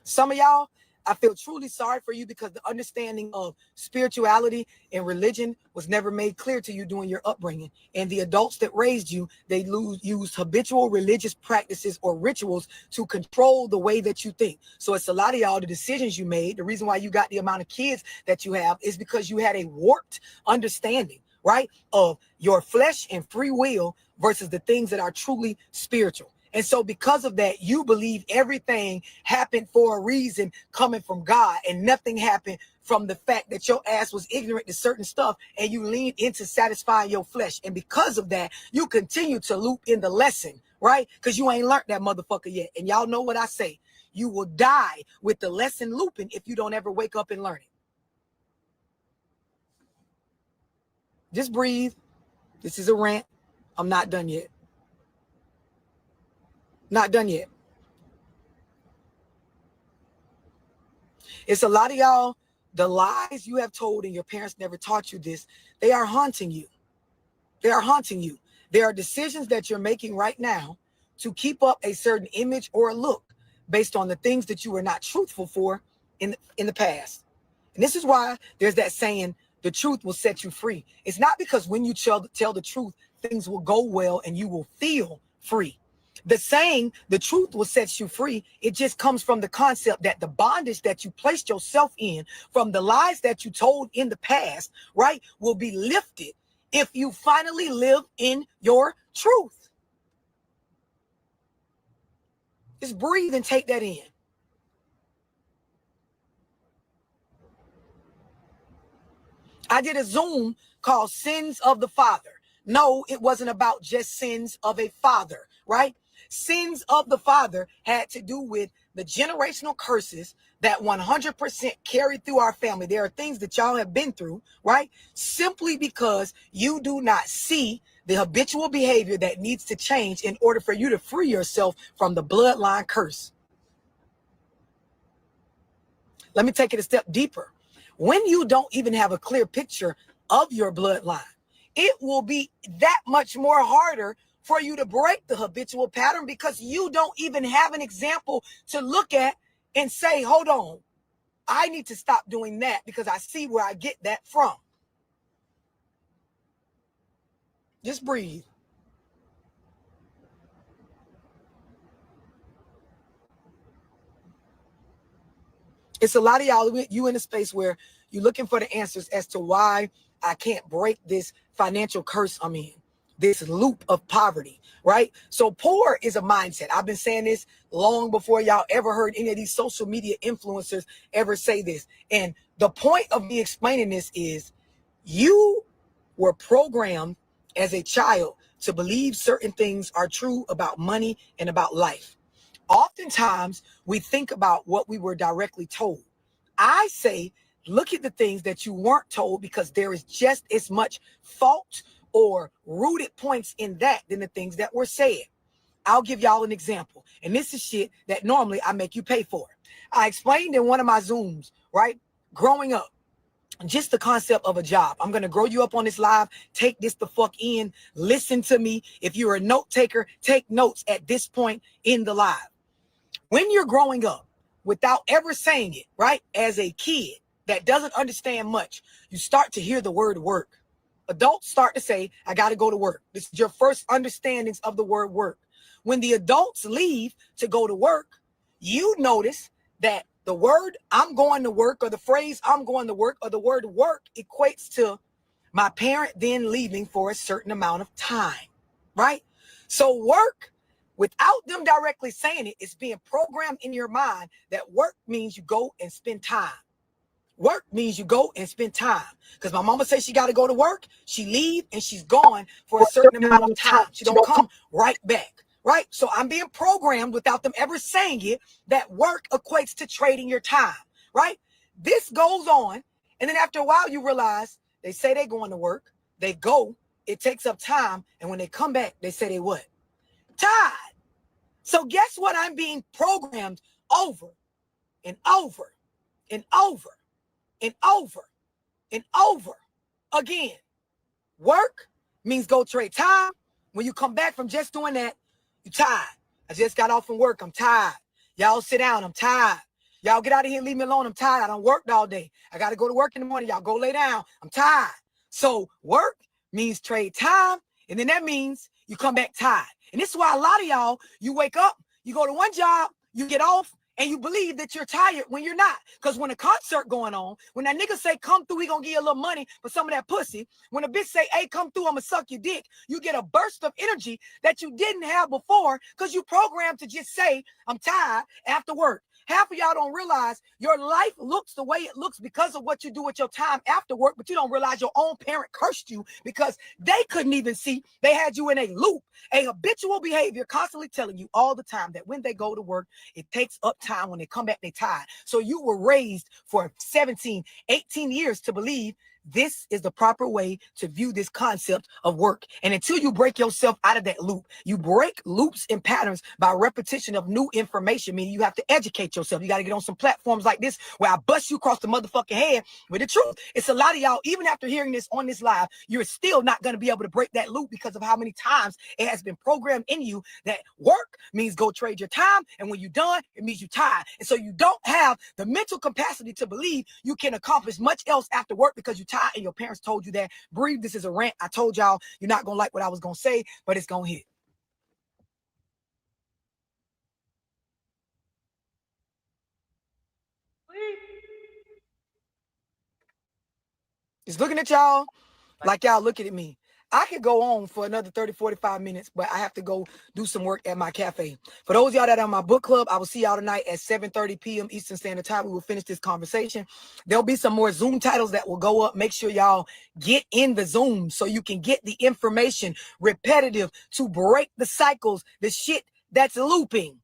Some of y'all, I feel truly sorry for you because the understanding of spirituality and religion was never made clear to you during your upbringing. And the adults that raised you, they used habitual religious practices or rituals to control the way that you think. So it's a lot of y'all, the decisions you made, the reason why you got the amount of kids that you have is because you had a warped understanding, right, of your flesh and free will versus the things that are truly spiritual. And so because of that, you believe everything happened for a reason coming from God and nothing happened from the fact that your ass was ignorant to certain stuff and you leaned into satisfying your flesh. And because of that, you continue to loop in the lesson, right? Because you ain't learned that motherfucker yet. And y'all know what I say. You will die with the lesson looping if you don't ever wake up and learn it. Just breathe. This is a rant. I'm not done yet. Not done yet. It's a lot of y'all, the lies you have told and your parents never taught you this, they are haunting you. They are haunting you. There are decisions that you're making right now to keep up a certain image or a look based on the things that you were not truthful for in the past. And this is why there's that saying, the truth will set you free. It's not because when you tell the truth, things will go well and you will feel free. The saying, the truth will set you free, it just comes from the concept that the bondage that you placed yourself in from the lies that you told in the past, right, will be lifted if you finally live in your truth. Just breathe and take that in. I did a Zoom called Sins of the Father. No, it wasn't about just sins of a father, right? Sins of the father had to do with the generational curses that 100% carried through our family. There are things that y'all have been through, right? Simply because you do not see the habitual behavior that needs to change in order for you to free yourself from the bloodline curse. Let me take it a step deeper. When you don't even have a clear picture of your bloodline, it will be that much more harder for you to break the habitual pattern because you don't even have an example to look at and say, hold on, I need to stop doing that because I see where I get that from. Just breathe. It's a lot of y'all, you in a space where you're looking for the answers as to why I can't break this financial curse I'm in, this loop of poverty, right? So poor is a mindset. I've been saying this long before y'all ever heard any of these social media influencers ever say this. And the point of me explaining this is you were programmed as a child to believe certain things are true about money and about life. Oftentimes, we think about what we were directly told. I say, look at the things that you weren't told because there is just as much fault or rooted points in that than the things that were said. I'll give y'all an example. And this is shit that normally I make you pay for. I explained in one of my Zooms, right? Growing up, just the concept of a job. I'm going to grow you up on this live. Take this the fuck in. Listen to me. If you're a note taker, take notes at this point in the live. When you're growing up, without ever saying it, right, as a kid that doesn't understand much, you start to hear the word work. Adults start to say, I got to go to work. This is your first understandings of the word work. When the adults leave to go to work, you notice that the word I'm going to work or the phrase I'm going to work or the word work equates to my parent then leaving for a certain amount of time, right? So work, without them directly saying it, it's being programmed in your mind that work means you go and spend time. Work means you go and spend time. Because my mama says she got to go to work. She leave and she's gone for a certain amount of time. She don't come right back, right? So I'm being programmed without them ever saying it that work equates to trading your time, right? This goes on. And then after a while, you realize they say they're going to work. They go. It takes up time. And when they come back, they say they what? Tired. So guess what? I'm being programmed over and over and over and over and over again. Work means go trade time. When you come back from just doing that, you're tired. I just got off from work. I'm tired. Y'all sit down. I'm tired. Y'all get out of here. Leave me alone. I'm tired. I done worked all day. I got to go to work in the morning. Y'all go lay down. I'm tired. So work means trade time. And then that means you come back tired. And this is why a lot of y'all, you wake up, you go to one job, you get off, and you believe that you're tired when you're not. Because when a concert going on, when that nigga say, come through, we gonna give you a little money for some of that pussy. When a bitch say, hey, come through, I'm gonna suck your dick. You get a burst of energy that you didn't have before because you programmed to just say, I'm tired after work. Half of y'all don't realize your life looks the way it looks because of what you do with your time after work, but you don't realize your own parent cursed you because they couldn't even see. They had you in a loop, a habitual behavior, constantly telling you all the time that when they go to work, it takes up time. When they come back, they tired. So you were raised for 17, 18 years to believe this is the proper way to view this concept of work. And until you break yourself out of that loop, you break loops and patterns by repetition of new information, meaning you have to educate yourself. You got to get on some platforms like this where I bust you across the motherfucking head with the truth. It's a lot of y'all, even after hearing this on this live, you're still not going to be able to break that loop because of how many times it has been programmed in you that work means go trade your time. And when you're done, it means you're tired. And so you don't have the mental capacity to believe you can accomplish much else after work because you're tired and your parents told you that. Breathe, this is a rant. I told y'all you're not going to like what I was going to say, but it's going to hit. Just looking at y'all like y'all looking at me. I could go on for another 30, 45 minutes, but I have to go do some work at my cafe. For those of y'all that are on my book club, I will see y'all tonight at 7:30 p.m. Eastern Standard Time. We will finish this conversation. There'll be some more Zoom titles that will go up. Make sure y'all get in the Zoom so you can get the information repetitive to break the cycles, the shit that's looping.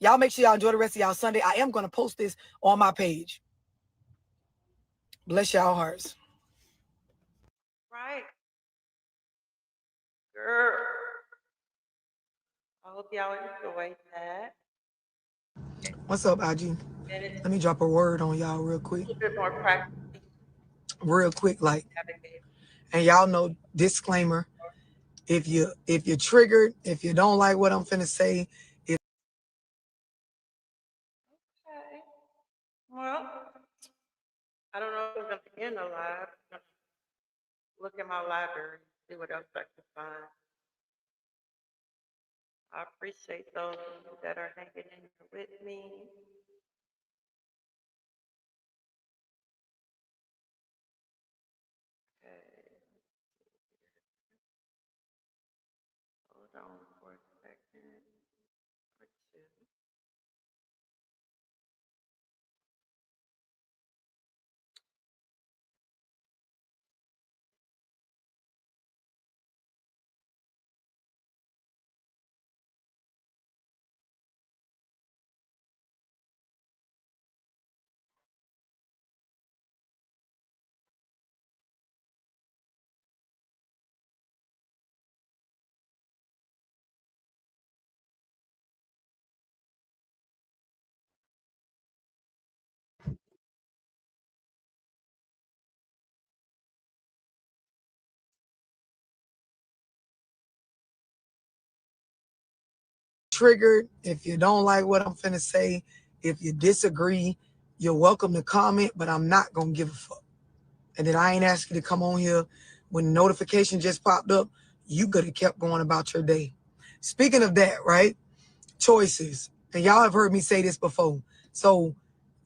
Y'all make sure y'all enjoy the rest of y'all Sunday. I am going to post this on my page. Bless y'all hearts. Right. Girl. I hope y'all enjoyed that. What's up, IG? Let me drop a word on y'all real quick. A little bit more practice. Real quick, like, and y'all know, disclaimer, if you're triggered, if you don't like what I'm finna say, Okay. Well, I don't know if I'm gonna end the live. Look at my library, see what else I can find. I appreciate those that are hanging in here with me. Okay. Hold on for a second or two. triggered, if you don't like what I'm finna say, if you disagree, you're welcome to comment, but I'm not gonna give a fuck. And then I ain't asked you to come on here when the notification just popped up. You could have kept going about your day. Speaking of that, right? Choices. And y'all have heard me say this before. So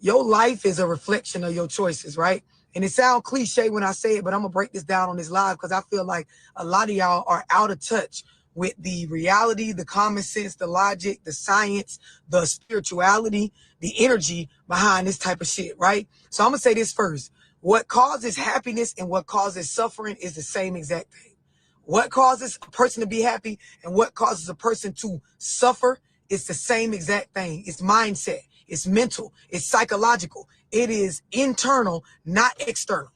your life is a reflection of your choices, right? And it sounds cliche when I say it, but I'm gonna break this down on this live because I feel like a lot of y'all are out of touch with the reality, the common sense, the logic, the science, the spirituality, the energy behind this type of shit, right? So I'm gonna say this first. What causes happiness and what causes suffering is the same exact thing. What causes a person to be happy and what causes a person to suffer is the same exact thing. It's mindset, it's mental, it's psychological. It is internal, not external.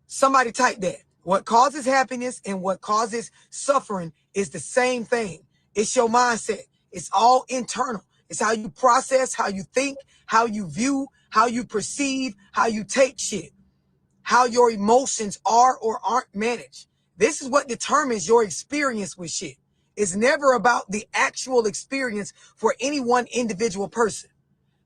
Somebody type that. What causes happiness and what causes suffering is the same thing. It's your mindset. It's all internal. It's how you process, how you think, how you view, how you perceive, how you take shit, how your emotions are or aren't managed. This is what determines your experience with shit. It's never about the actual experience for any one individual person.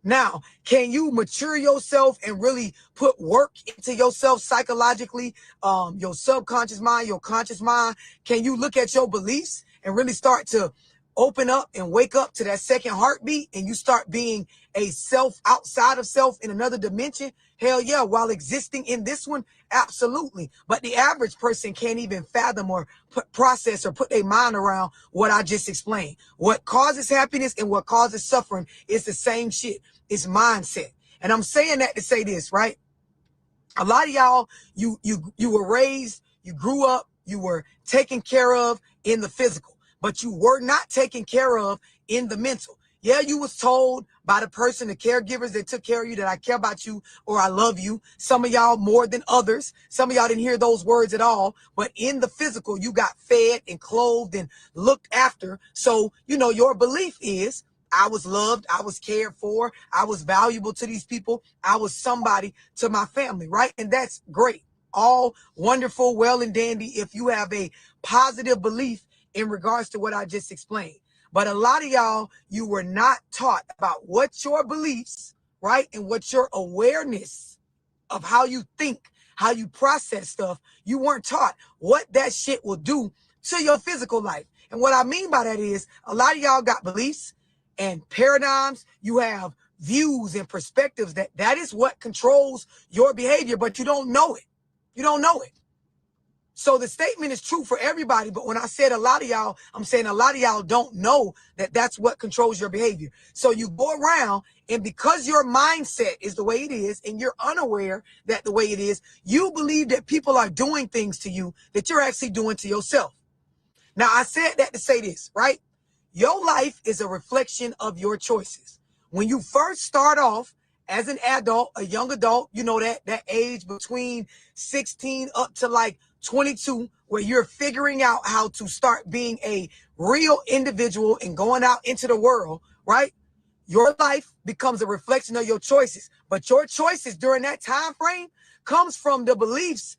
Now, can you mature yourself and really put work into yourself psychologically, your subconscious mind, your conscious mind? Can you look at your beliefs and really start to open up and wake up to that second heartbeat and you start being a self outside of self in another dimension, hell yeah, while existing in this one, absolutely. But the average person can't even fathom or process or put their mind around what I just explained. What causes happiness and what causes suffering is the same shit. It's mindset. And I'm saying that to say this, right? A lot of y'all, you were raised, you grew up, you were taken care of in the physical, but you were not taken care of in the mental. Yeah, you was told by the person, the caregivers that took care of you, that I care about you or I love you. Some of y'all more than others. Some of y'all didn't hear those words at all. But in the physical, you got fed and clothed and looked after. So, you know, your belief is, I was loved, I was cared for, I was valuable to these people, I was somebody to my family, right? And that's great. All wonderful, well and dandy if you have a positive belief in regards to what I just explained. But a lot of y'all, you were not taught about what your beliefs, right? And what your awareness of how you think, how you process stuff, you weren't taught what that shit will do to your physical life. And what I mean by that is a lot of y'all got beliefs and paradigms. You have views and perspectives that is what controls your behavior, but you don't know it. You don't know it. So the statement is true for everybody. But when I said a lot of y'all, I'm saying a lot of y'all don't know that that's what controls your behavior. So you go around, and because your mindset is the way it is, and you're unaware that the way it is, you believe that people are doing things to you that you're actually doing to yourself. Now, I said that to say this, right? Your life is a reflection of your choices. When you first start off as an adult, a young adult, you know, that age between 16 up to like 22, where you're figuring out how to start being a real individual and going out into the world, right? Your life becomes a reflection of your choices. But your choices during that time frame comes from the beliefs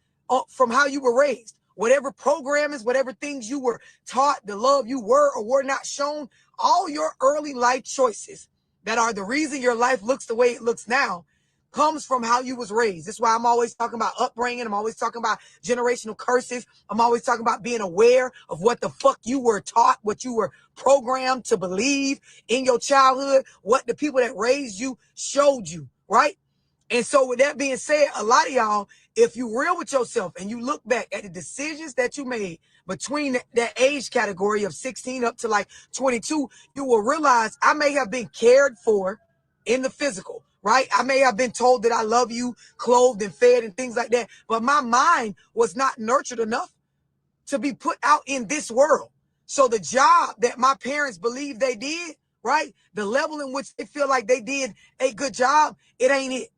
from how you were raised. Whatever programmings, whatever things you were taught, the love you were or were not shown, all your early life choices that are the reason your life looks the way it looks now comes from how you was raised. That's why I'm always talking about upbringing. I'm always talking about generational curses. I'm always talking about being aware of what the fuck you were taught, what you were programmed to believe in your childhood, what the people that raised you showed you, right? And so with that being said, a lot of y'all, if you real with yourself and you look back at the decisions that you made between that age category of 16 up to like 22, you will realize I may have been cared for in the physical, right? I may have been told that I love you, clothed and fed and things like that, but my mind was not nurtured enough to be put out in this world. So the job that my parents believe they did, right? The level in which they feel like they did a good job, it ain't it.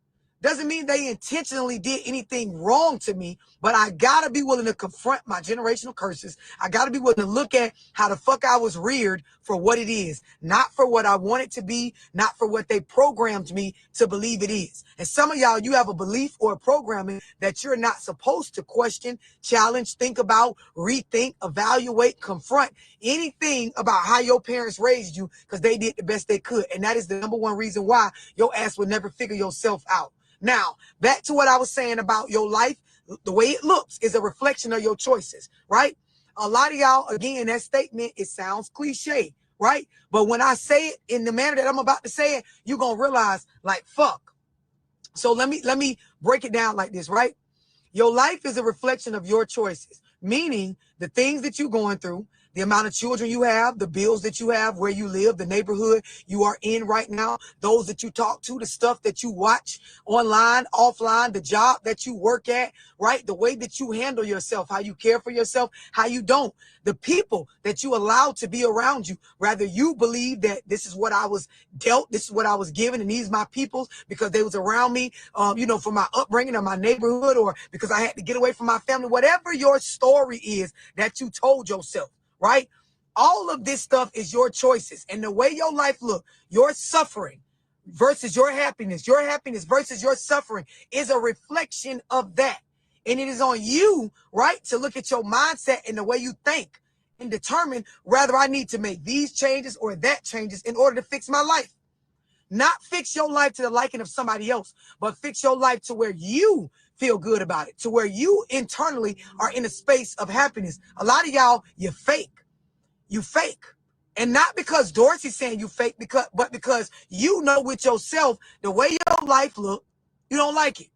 Doesn't mean they intentionally did anything wrong to me, but I gotta be willing to confront my generational curses. I gotta be willing to look at how the fuck I was reared for what it is, not for what I want it to be, not for what they programmed me to believe it is. And some of y'all, you have a belief or a programming that you're not supposed to question, challenge, think about, rethink, evaluate, confront anything about how your parents raised you because they did the best they could. And that is the number one reason why your ass will never figure yourself out. Now, back to what I was saying about your life, the way it looks is a reflection of your choices, right? A lot of y'all, again, that statement, it sounds cliche, right? But when I say it in the manner that I'm about to say it, you're going to realize, like, fuck. So let me break it down like this, right? Your life is a reflection of your choices, meaning the things that you're going through, the amount of children you have, the bills that you have, where you live, the neighborhood you are in right now, those that you talk to, the stuff that you watch online, offline, the job that you work at, right? The way that you handle yourself, how you care for yourself, how you don't, the people that you allow to be around you. Rather, you believe that this is what I was dealt, this is what I was given, and these my peoples because they was around me, from my upbringing or my neighborhood, or because I had to get away from my family, whatever your story is that you told yourself. Right? All of this stuff is your choices. And the way your life look, your suffering versus your happiness versus your suffering is a reflection of that. And it is on you, right, to look at your mindset and the way you think and determine whether I need to make these changes or that changes in order to fix my life. Not fix your life to the liking of somebody else, but fix your life to where you feel good about it, to where you internally are in a space of happiness. A lot of y'all, you fake. And not because Dorsey's saying you fake, but because you know with yourself, the way your life look, you don't like it.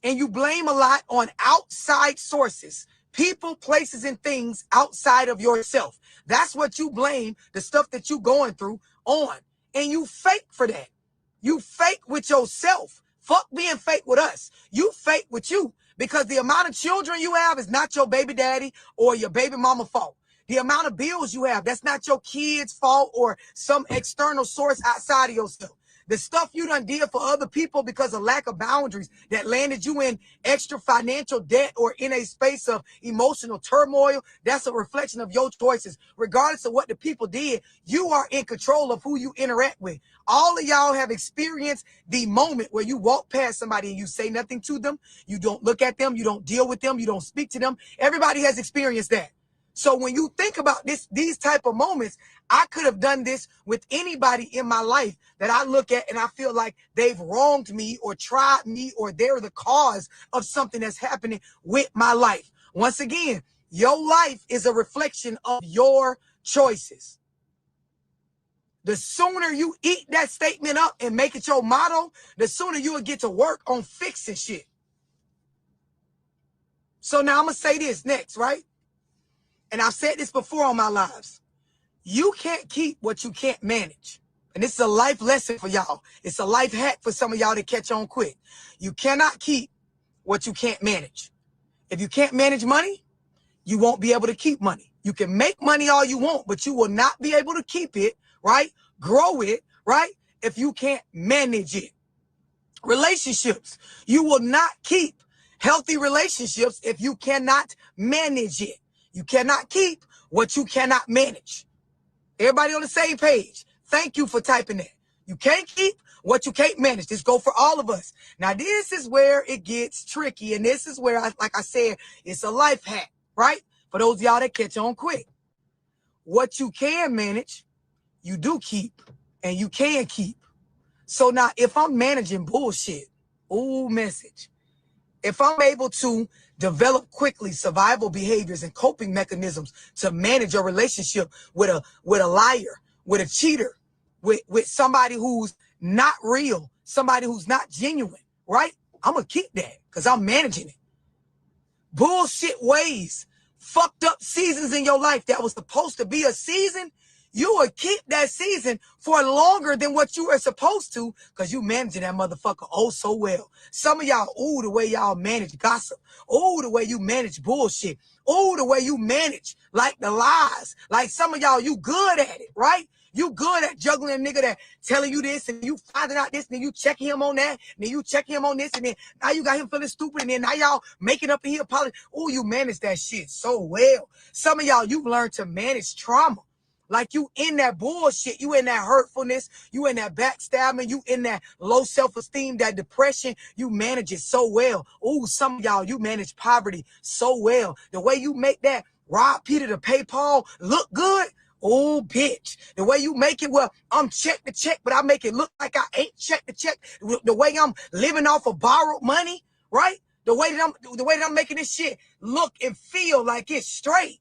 And you blame a lot on outside sources, people, places, and things outside of yourself. That's what you blame the stuff that you going through on. And you fake for that. You fake with yourself. Fuck being fake with us. You fake with you. Because the amount of children you have is not your baby daddy or your baby mama fault. The amount of bills you have, that's not your kid's fault or some external source outside of yourself. The stuff you done did for other people because of lack of boundaries that landed you in extra financial debt or in a space of emotional turmoil, that's a reflection of your choices. Regardless of what the people did, you are in control of who you interact with. All of y'all have experienced the moment where you walk past somebody and you say nothing to them. You don't look at them. You don't deal with them. You don't speak to them. Everybody has experienced that. So when you think about these type of moments, I could have done this with anybody in my life that I look at and I feel like they've wronged me or tried me or they're the cause of something that's happening with my life. Once again, your life is a reflection of your choices. The sooner you eat that statement up and make it your motto, the sooner you will get to work on fixing shit. So now I'm going to say this next, right? And I've said this before on my lives. You can't keep what you can't manage. And this is a life lesson for y'all. It's a life hack for some of y'all to catch on quick. You cannot keep what you can't manage. If you can't manage money, you won't be able to keep money. You can make money all you want, but you will not be able to keep it, right? Grow it, right? If you can't manage it. Relationships. You will not keep healthy relationships if you cannot manage it. You cannot keep what you cannot manage. Everybody on the same page. Thank you for typing that. You can't keep what you can't manage. This go for all of us. Now, this is where it gets tricky. And this is where, like I said, it's a life hack, right? For those of y'all that catch on quick. What you can manage, you do keep. And you can keep. So now, if I'm managing bullshit, message. If I'm able to develop quickly survival behaviors and coping mechanisms to manage a relationship with a liar, with a cheater, with somebody who's not real, somebody who's not genuine, right? I'm going to keep that because I'm managing it. Bullshit ways, fucked up seasons in your life that was supposed to be a season, you will keep that season for longer than what you were supposed to because you managing that motherfucker oh so well. Some of y'all, the way y'all manage gossip. The way you manage bullshit. The way you manage like the lies. Like some of y'all, you good at it, right? You good at juggling a nigga that telling you this and you finding out this and then you checking him on that and then you checking him on this and then now you got him feeling stupid and then now y'all making up and he apologize. You manage that shit so well. Some of y'all, you've learned to manage trauma. Like you in that bullshit, you in that hurtfulness, you in that backstabbing, you in that low self-esteem, that depression, you manage it so well. Some of y'all, you manage poverty so well. The way you make that rob Peter to pay Paul look good, bitch. The way you make it, well, I'm check the check, but I make it look like I ain't check the check. The way I'm living off of borrowed money, right? The way that I'm making this shit look and feel like it's straight.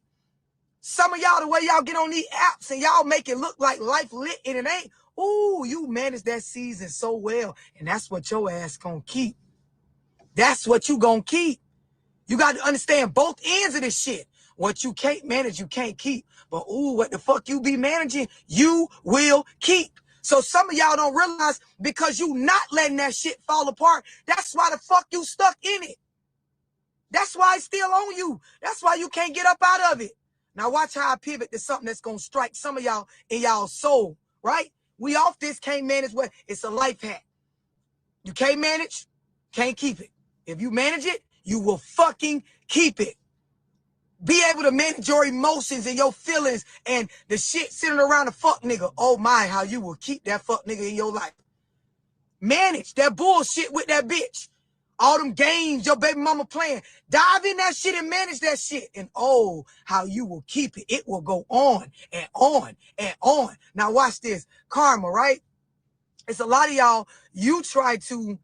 Some of y'all, the way y'all get on these apps and y'all make it look like life lit and it ain't. You manage that season so well. And that's what your ass gonna keep. That's what you gonna keep. You got to understand both ends of this shit. What you can't manage, you can't keep. But what the fuck you be managing, you will keep. So some of y'all don't realize because you not letting that shit fall apart, that's why the fuck you stuck in it. That's why it's still on you. That's why you can't get up out of it. Now watch how I pivot to something that's going to strike some of y'all in y'all soul, right? We off this can't manage what? It's a life hack. You can't manage, can't keep it. If you manage it, you will fucking keep it. Be able to manage your emotions and your feelings and the shit sitting around a fuck nigga. Oh my, how you will keep that fuck nigga in your life. Manage that bullshit with that bitch. All them games your baby mama playing. Dive in that shit and manage that shit. And how you will keep it. It will go on and on and on. Now watch this. Karma, right? It's a lot of y'all, you try to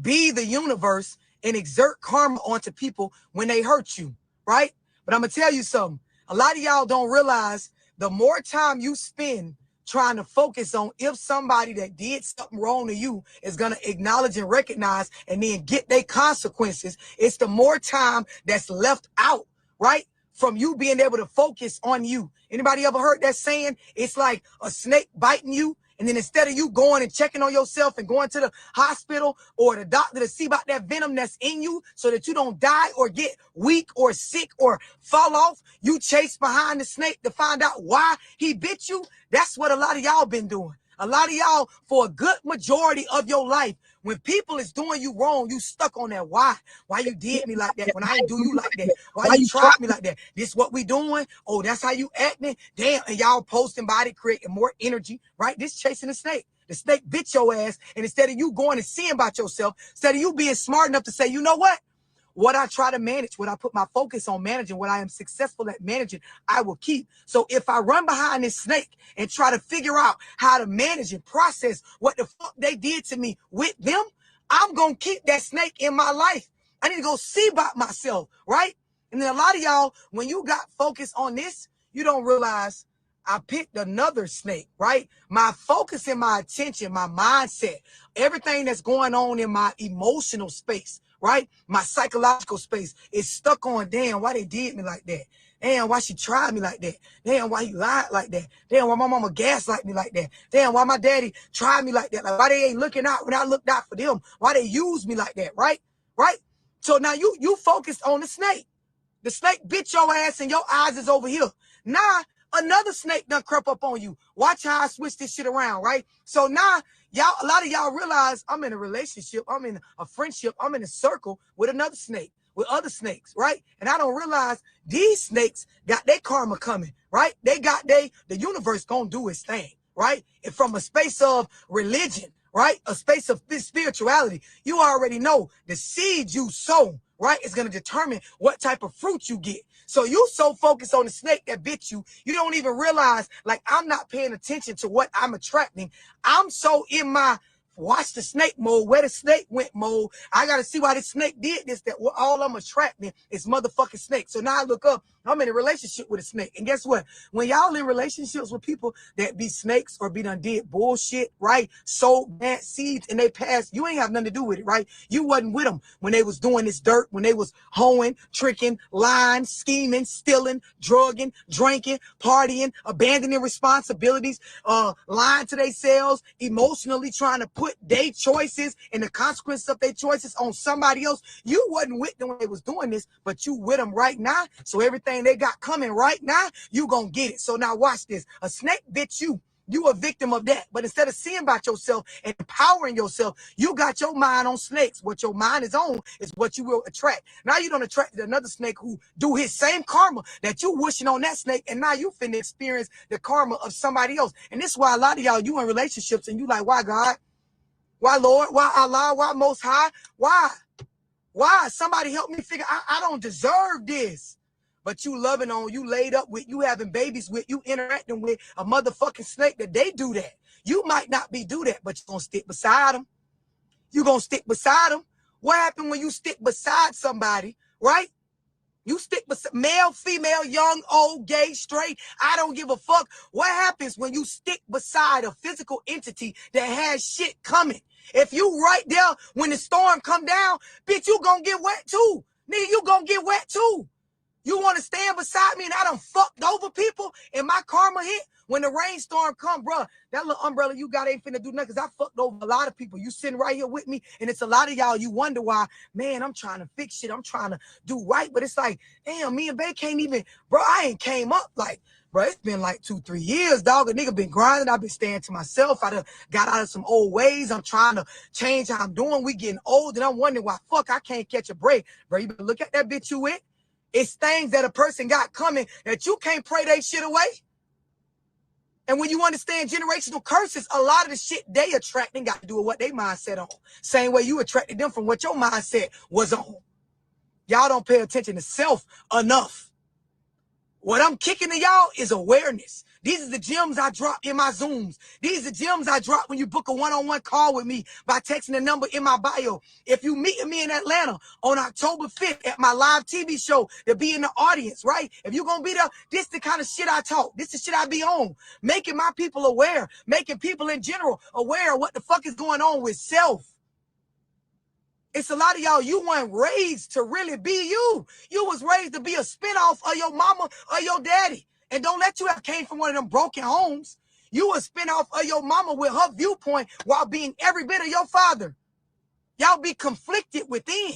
be the universe and exert karma onto people when they hurt you, right? But I'm going to tell you something. A lot of y'all don't realize the more time you spend trying to focus on if somebody that did something wrong to you is going to acknowledge and recognize and then get their consequences, it's the more time that's left out, right? From you being able to focus on you. Anybody ever heard that saying? It's like a snake biting you. And then instead of you going and checking on yourself and going to the hospital or the doctor to see about that venom that's in you so that you don't die or get weak or sick or fall off, you chase behind the snake to find out why he bit you. That's what a lot of y'all been doing. A lot of y'all, for a good majority of your life, when people is doing you wrong, you stuck on that. Why you did me like that when I ain't do you like that? Why you tried me like that? This what we doing? Oh, that's how you acting? Damn, and y'all posting body, creating more energy, right? This chasing the snake. The snake bit your ass, and instead of you going and seeing about yourself, instead of you being smart enough to say, you know what I try to manage, what I put my focus on managing, what I am successful at managing, I will keep. So if I run behind this snake and try to figure out how to manage and process what the fuck they did to me with them, I'm going to keep that snake in my life. I need to go see about myself, right? And then a lot of y'all, when you got focused on this, you don't realize I picked another snake, right? My focus and my attention, my mindset, everything that's going on in my emotional space, right? My psychological space is stuck on, damn, why they did me like that? Damn, why she tried me like that? Damn, why he lied like that? Damn, why my mama gaslight me like that? Damn, why my daddy tried me like that? Like, why they ain't looking out when I looked out for them? Why they use me like that, right? Right? So now you focused on the snake. The snake bit your ass and your eyes is over here. Now, another snake done crept up on you. Watch how I switch this shit around, right? So now, y'all, a lot of y'all realize I'm in a relationship, I'm in a friendship, I'm in a circle with another snake, with other snakes, right? And I don't realize these snakes got their karma coming, right? The universe gonna do its thing, right? And from a space of religion, right? A space of spirituality, you already know the seed you sow, right, is going to determine what type of fruit you get. So you so focused on the snake that bit you, you don't even realize, like, I'm not paying attention to what I'm attracting. I'm so in my watch the snake mode, where the snake went mode. I got to see why the snake did this, that all I'm attracting is motherfucking snake. So now I look up, I'm in a relationship with a snake. And guess what? When y'all in relationships with people that be snakes or be done did bullshit, right? Sowed bad seeds in their past, you ain't have nothing to do with it, right? You wasn't with them when they was doing this dirt, when they was hoeing, tricking, lying, scheming, stealing, drugging, drinking, partying, abandoning responsibilities, lying to themselves, emotionally trying to put their choices and the consequences of their choices on somebody else. You wasn't with them when they was doing this, but you with them right now. So everything they got coming right now, you gonna get it. So now watch this. A snake bit you. You a victim of that. But instead of seeing about yourself and empowering yourself, you got your mind on snakes. What your mind is on is what you will attract. Now you don't attract another snake who do his same karma that you wishing on that snake. And now you finna experience the karma of somebody else. And this is why a lot of y'all, you in relationships and you like, why God? Why Lord? Why Allah? Why Most High? Why? Why? Somebody help me figure I don't deserve this. But you loving on, you laid up with, you having babies with, you interacting with a motherfucking snake that they do that. You might not be do that, but you're going to stick beside them. You're going to stick beside them. What happened when you stick beside somebody, right? You stick beside male, female, young, old, gay, straight. I don't give a fuck. What happens when you stick beside a physical entity that has shit coming? If you right there when the storm come down, bitch, you going to get wet too. Nigga, you going to get wet too. You want to stand beside me and I done fucked over people and my karma hit? When the rainstorm come, bro, that little umbrella you got ain't finna do nothing because I fucked over a lot of people. You sitting right here with me and it's a lot of y'all, you wonder why, man, I'm trying to fix shit. I'm trying to do right. But it's like, damn, me and Bay can't even, bro, I ain't came up like, bro, it's been like 2-3 years, dog. A nigga been grinding. I've been staying to myself. I done got out of some old ways. I'm trying to change how I'm doing. We getting old and I'm wondering why, fuck, I can't catch a break. Bro, you better look at that bitch you with. It's things that a person got coming that you can't pray they shit away. And when you understand generational curses, a lot of the shit they attracting got to do with what they mindset on. Same way you attracted them from what your mindset was on. Y'all don't pay attention to self enough. What I'm kicking to y'all is awareness. These are the gems I drop in my Zooms. These are gems I drop when you book a one-on-one call with me by texting the number in my bio. If you meet me in Atlanta on October 5th at my live TV show to be in the audience, right? If you're going to be there, this the kind of shit I talk. This is shit I be on. Making my people aware. Making people in general aware of what the fuck is going on with self. It's a lot of y'all, you weren't raised to really be you. You was raised to be a spinoff of your mama or your daddy. And don't let you have came from one of them broken homes. You a spinoff of your mama with her viewpoint while being every bit of your father. Y'all be conflicted within.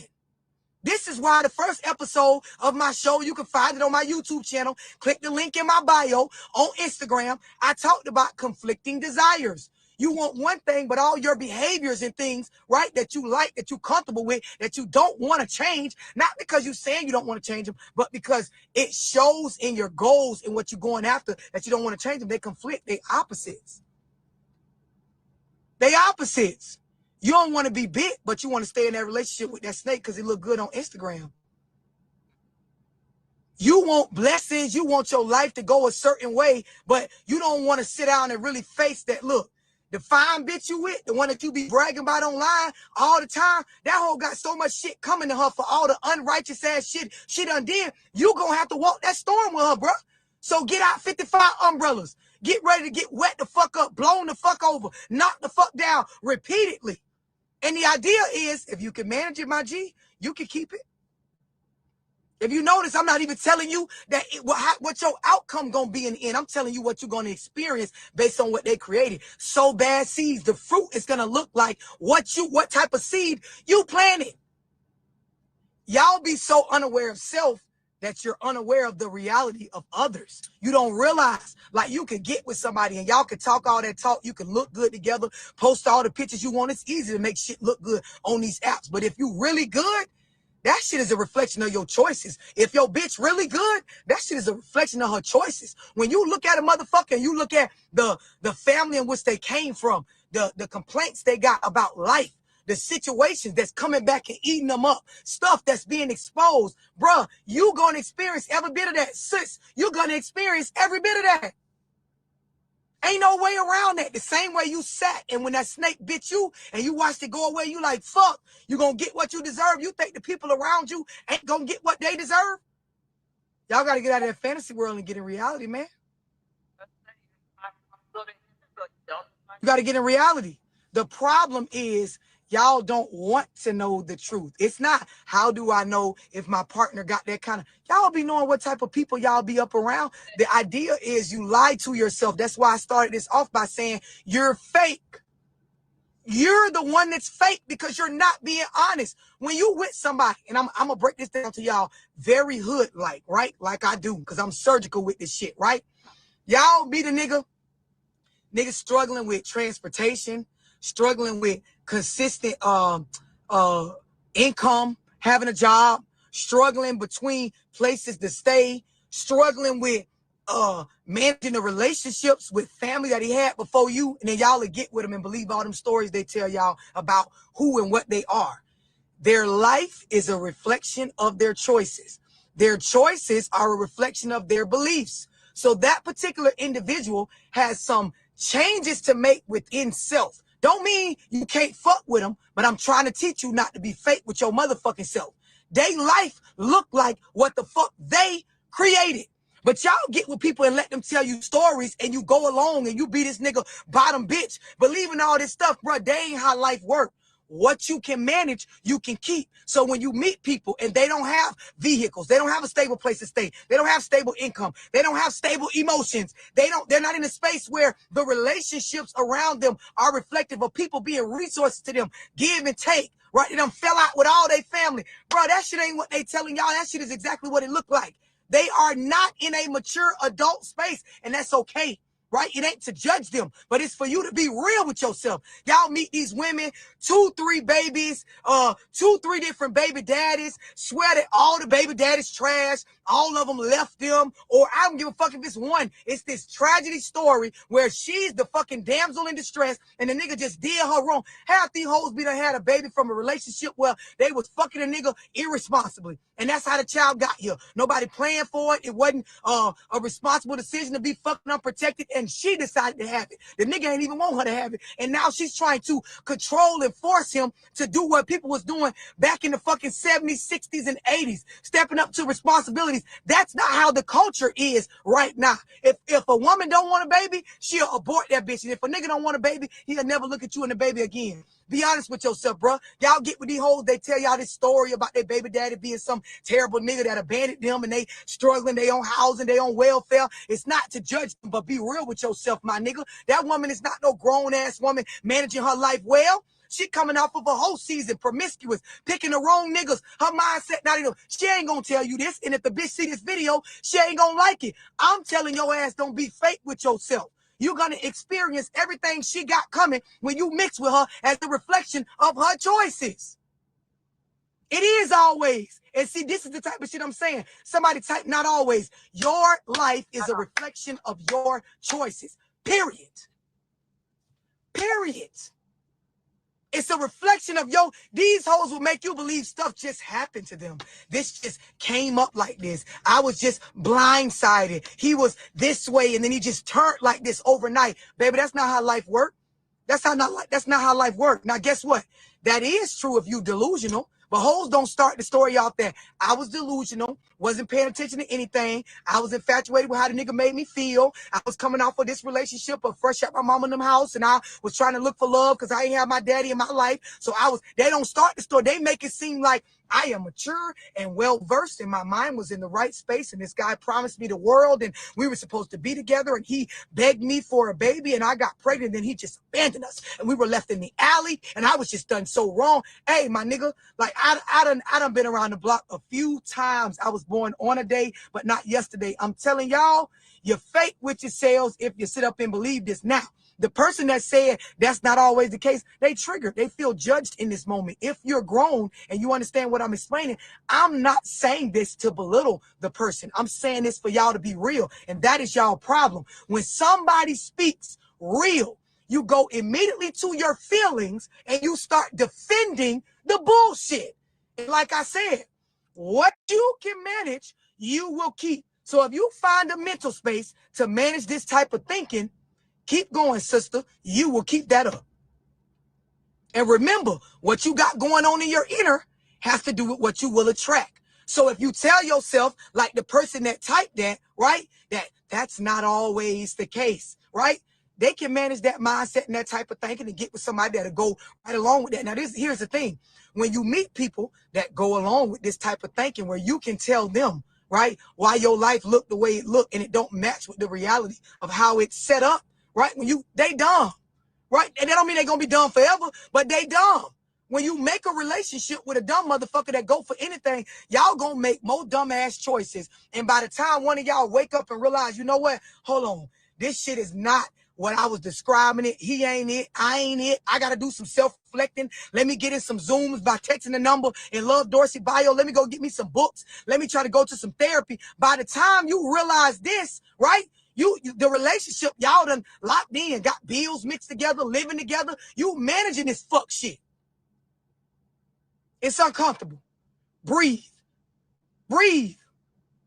This is why the first episode of my show, you can find it on my YouTube channel. Click the link in my bio on Instagram. I talked about conflicting desires. You want one thing, but all your behaviors and things, right, that you like, that you're comfortable with, that you don't want to change, not because you're saying you don't want to change them, but because it shows in your goals and what you're going after that you don't want to change them. They conflict. They opposites. They opposites. You don't want to be bit, but you want to stay in that relationship with that snake because it look good on Instagram. You want blessings. You want your life to go a certain way, but you don't want to sit down and really face that. Look, the fine bitch you with, the one that you be bragging about online all the time, that hoe got so much shit coming to her for all the unrighteous ass shit she done did. You gonna have to walk that storm with her, bro. So get out 55 umbrellas. Get ready to get wet the fuck up, blown the fuck over, knock the fuck down repeatedly. And the idea is, if you can manage it, my G, you can keep it. If you notice, I'm not even telling you that what your outcome gonna be in the end. I'm telling you what you're gonna experience based on what they created. Sow bad seeds. The fruit is gonna look like what type of seed you planted. Y'all be so unaware of self that you're unaware of the reality of others. You don't realize, like, you can get with somebody and y'all can talk all that talk. You can look good together, post all the pictures you want. It's easy to make shit look good on these apps. But if you really good, that shit is a reflection of your choices. If your bitch really good, that shit is a reflection of her choices. When you look at a motherfucker and you look at the family in which they came from, the complaints they got about life, the situations that's coming back and eating them up, stuff that's being exposed, bruh, you gonna experience every bit of that. Sis, you're gonna experience every bit of that. Ain't no way around that. The same way you sat and when that snake bit you and you watched it go away, you like, fuck, you gonna get what you deserve. You think the people around you ain't gonna get what they deserve? Y'all gotta get out of that fantasy world and get in reality, man. You gotta get in reality. The problem is y'all don't want to know the truth. It's not, how do I know if my partner got that kind of, y'all be knowing what type of people y'all be up around. The idea is you lie to yourself. That's why I started this off by saying you're fake. You're the one that's fake because you're not being honest. When you with somebody, and I'm gonna break this down to y'all very hood-like, right? Like I do, because I'm surgical with this shit, right? Y'all be the niggas struggling with transportation, struggling with consistent income, having a job, struggling between places to stay, struggling with managing the relationships with family that he had before you, and then y'all will get with him and believe all them stories they tell y'all about who and what they are. Their life is a reflection of their choices. Their choices are a reflection of their beliefs. So that particular individual has some changes to make within self. Don't mean you can't fuck with them, but I'm trying to teach you not to be fake with your motherfucking self. They life look like what the fuck they created. But y'all get with people and let them tell you stories and you go along and you be this nigga bottom bitch, believing all this stuff, bro. They ain't how life works. What you can manage, you can keep. So when you meet people and they don't have vehicles, they don't have a stable place to stay, they don't have stable income, they don't have stable emotions, they're not in a space where the relationships around them are reflective of people being resources to them, give and take, right? They done fell out with all their family. Bro, that shit ain't what they telling y'all. That shit is exactly what it looked like. They are not in a mature adult space, and that's okay. right? It ain't to judge them, but it's for you to be real with yourself. Y'all meet these women, 2, 3 babies, 2, 3 different baby daddies, swear that all the baby daddies trash, all of them left them, or I don't give a fuck if it's one. It's this tragedy story where she's the fucking damsel in distress and the nigga just did her wrong. Half these hoes be done had a baby from a relationship where they was fucking a nigga irresponsibly. And that's how the child got here. Nobody planned for it. It wasn't a responsible decision to be fucking unprotected. And she decided to have it. The nigga ain't even want her to have it. And now she's trying to control and force him to do what people was doing back in the fucking 70s, 60s, and 80s. Stepping up to responsibilities. That's not how the culture is right now. If a woman don't want a baby, she'll abort that bitch. And if a nigga don't want a baby, he'll never look at you and the baby again. Be honest with yourself, bro. Y'all get with these hoes, they tell y'all this story about their baby daddy being some terrible nigga that abandoned them and they struggling, they own housing, they own welfare. It's not to judge them, but be real with yourself, my nigga. That woman is not no grown-ass woman managing her life well. She coming off of a whole season, promiscuous, picking the wrong niggas. Her mindset not even, she ain't gonna tell you this. And if the bitch see this video, she ain't gonna like it. I'm telling your ass, don't be fake with yourself. You're going to experience everything she got coming when you mix with her as the reflection of her choices. It is always. And see, this is the type of shit I'm saying. Somebody type, not always. Your life is a reflection of your choices. Period. Period. It's a reflection of these hoes will make you believe stuff just happened to them. This just came up like this. I was just blindsided. He was this way and then he just turned like this overnight. Baby, that's not how life works. That's not how life works. Now, guess what? That is true if you delusional. But hoes don't start the story off that I was delusional, wasn't paying attention to anything. I was infatuated with how the nigga made me feel. I was coming off of this relationship of fresh out my mama in them house, and I was trying to look for love because I ain't have my daddy in my life. So they don't start the story. They make it seem like I am mature and well-versed, and my mind was in the right space, and this guy promised me the world, and we were supposed to be together, and he begged me for a baby, and I got pregnant, and then he just abandoned us, and we were left in the alley, and I was just done so wrong. Hey, my nigga, like, I done been around the block a few times. I was born on a day, but not yesterday. I'm telling y'all, you're fake with yourselves if you sit up and believe this now. The person that said that's not always the case, they triggered. They feel judged in this moment. If you're grown and you understand what I'm explaining, I'm not saying this to belittle the person. I'm saying this for y'all to be real. And that is y'all problem. When somebody speaks real, you go immediately to your feelings and you start defending the bullshit. And like I said, what you can manage, you will keep. So if you find a mental space to manage this type of thinking, keep going, sister. You will keep that up. And remember, what you got going on in your inner has to do with what you will attract. So if you tell yourself, like the person that typed that, right, that's not always the case, right? They can manage that mindset and that type of thinking and get with somebody that'll go right along with that. Now, here's the thing. When you meet people that go along with this type of thinking where you can tell them, right, why your life looked the way it looked and it don't match with the reality of how it's set up, right? They dumb, right? And that don't mean they're going to be dumb forever, but they dumb. When you make a relationship with a dumb motherfucker that go for anything, y'all going to make more dumbass choices. And by the time one of y'all wake up and realize, you know what? Hold on. This shit is not what I was describing it. He ain't it. I ain't it. I got to do some self-reflecting. Let me get in some Zooms by texting the number in Love Dorsey bio. Let me go get me some books. Let me try to go to some therapy. By the time you realize this, right? The relationship, y'all done locked in, got bills mixed together, living together. You managing this fuck shit. It's uncomfortable. Breathe. Breathe.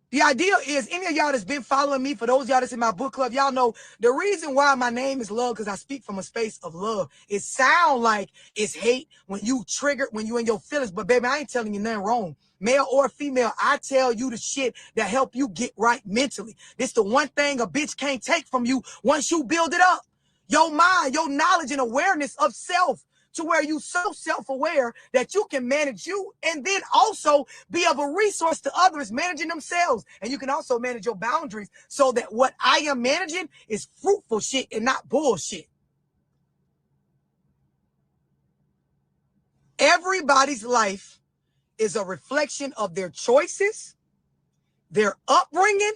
The idea is, any of y'all that's been following me, for those of y'all that's in my book club, y'all know the reason why my name is Love, because I speak from a space of love. It sounds like it's hate when you triggered, when you in your feelings, but baby, I ain't telling you nothing wrong. Male or female, I tell you the shit that help you get right mentally. This the one thing a bitch can't take from you once you build it up. Your mind, your knowledge and awareness of self, to where you so self-aware that you can manage you and then also be of a resource to others managing themselves. And you can also manage your boundaries so that what I am managing is fruitful shit and not bullshit. Everybody's life is a reflection of their choices, their upbringing,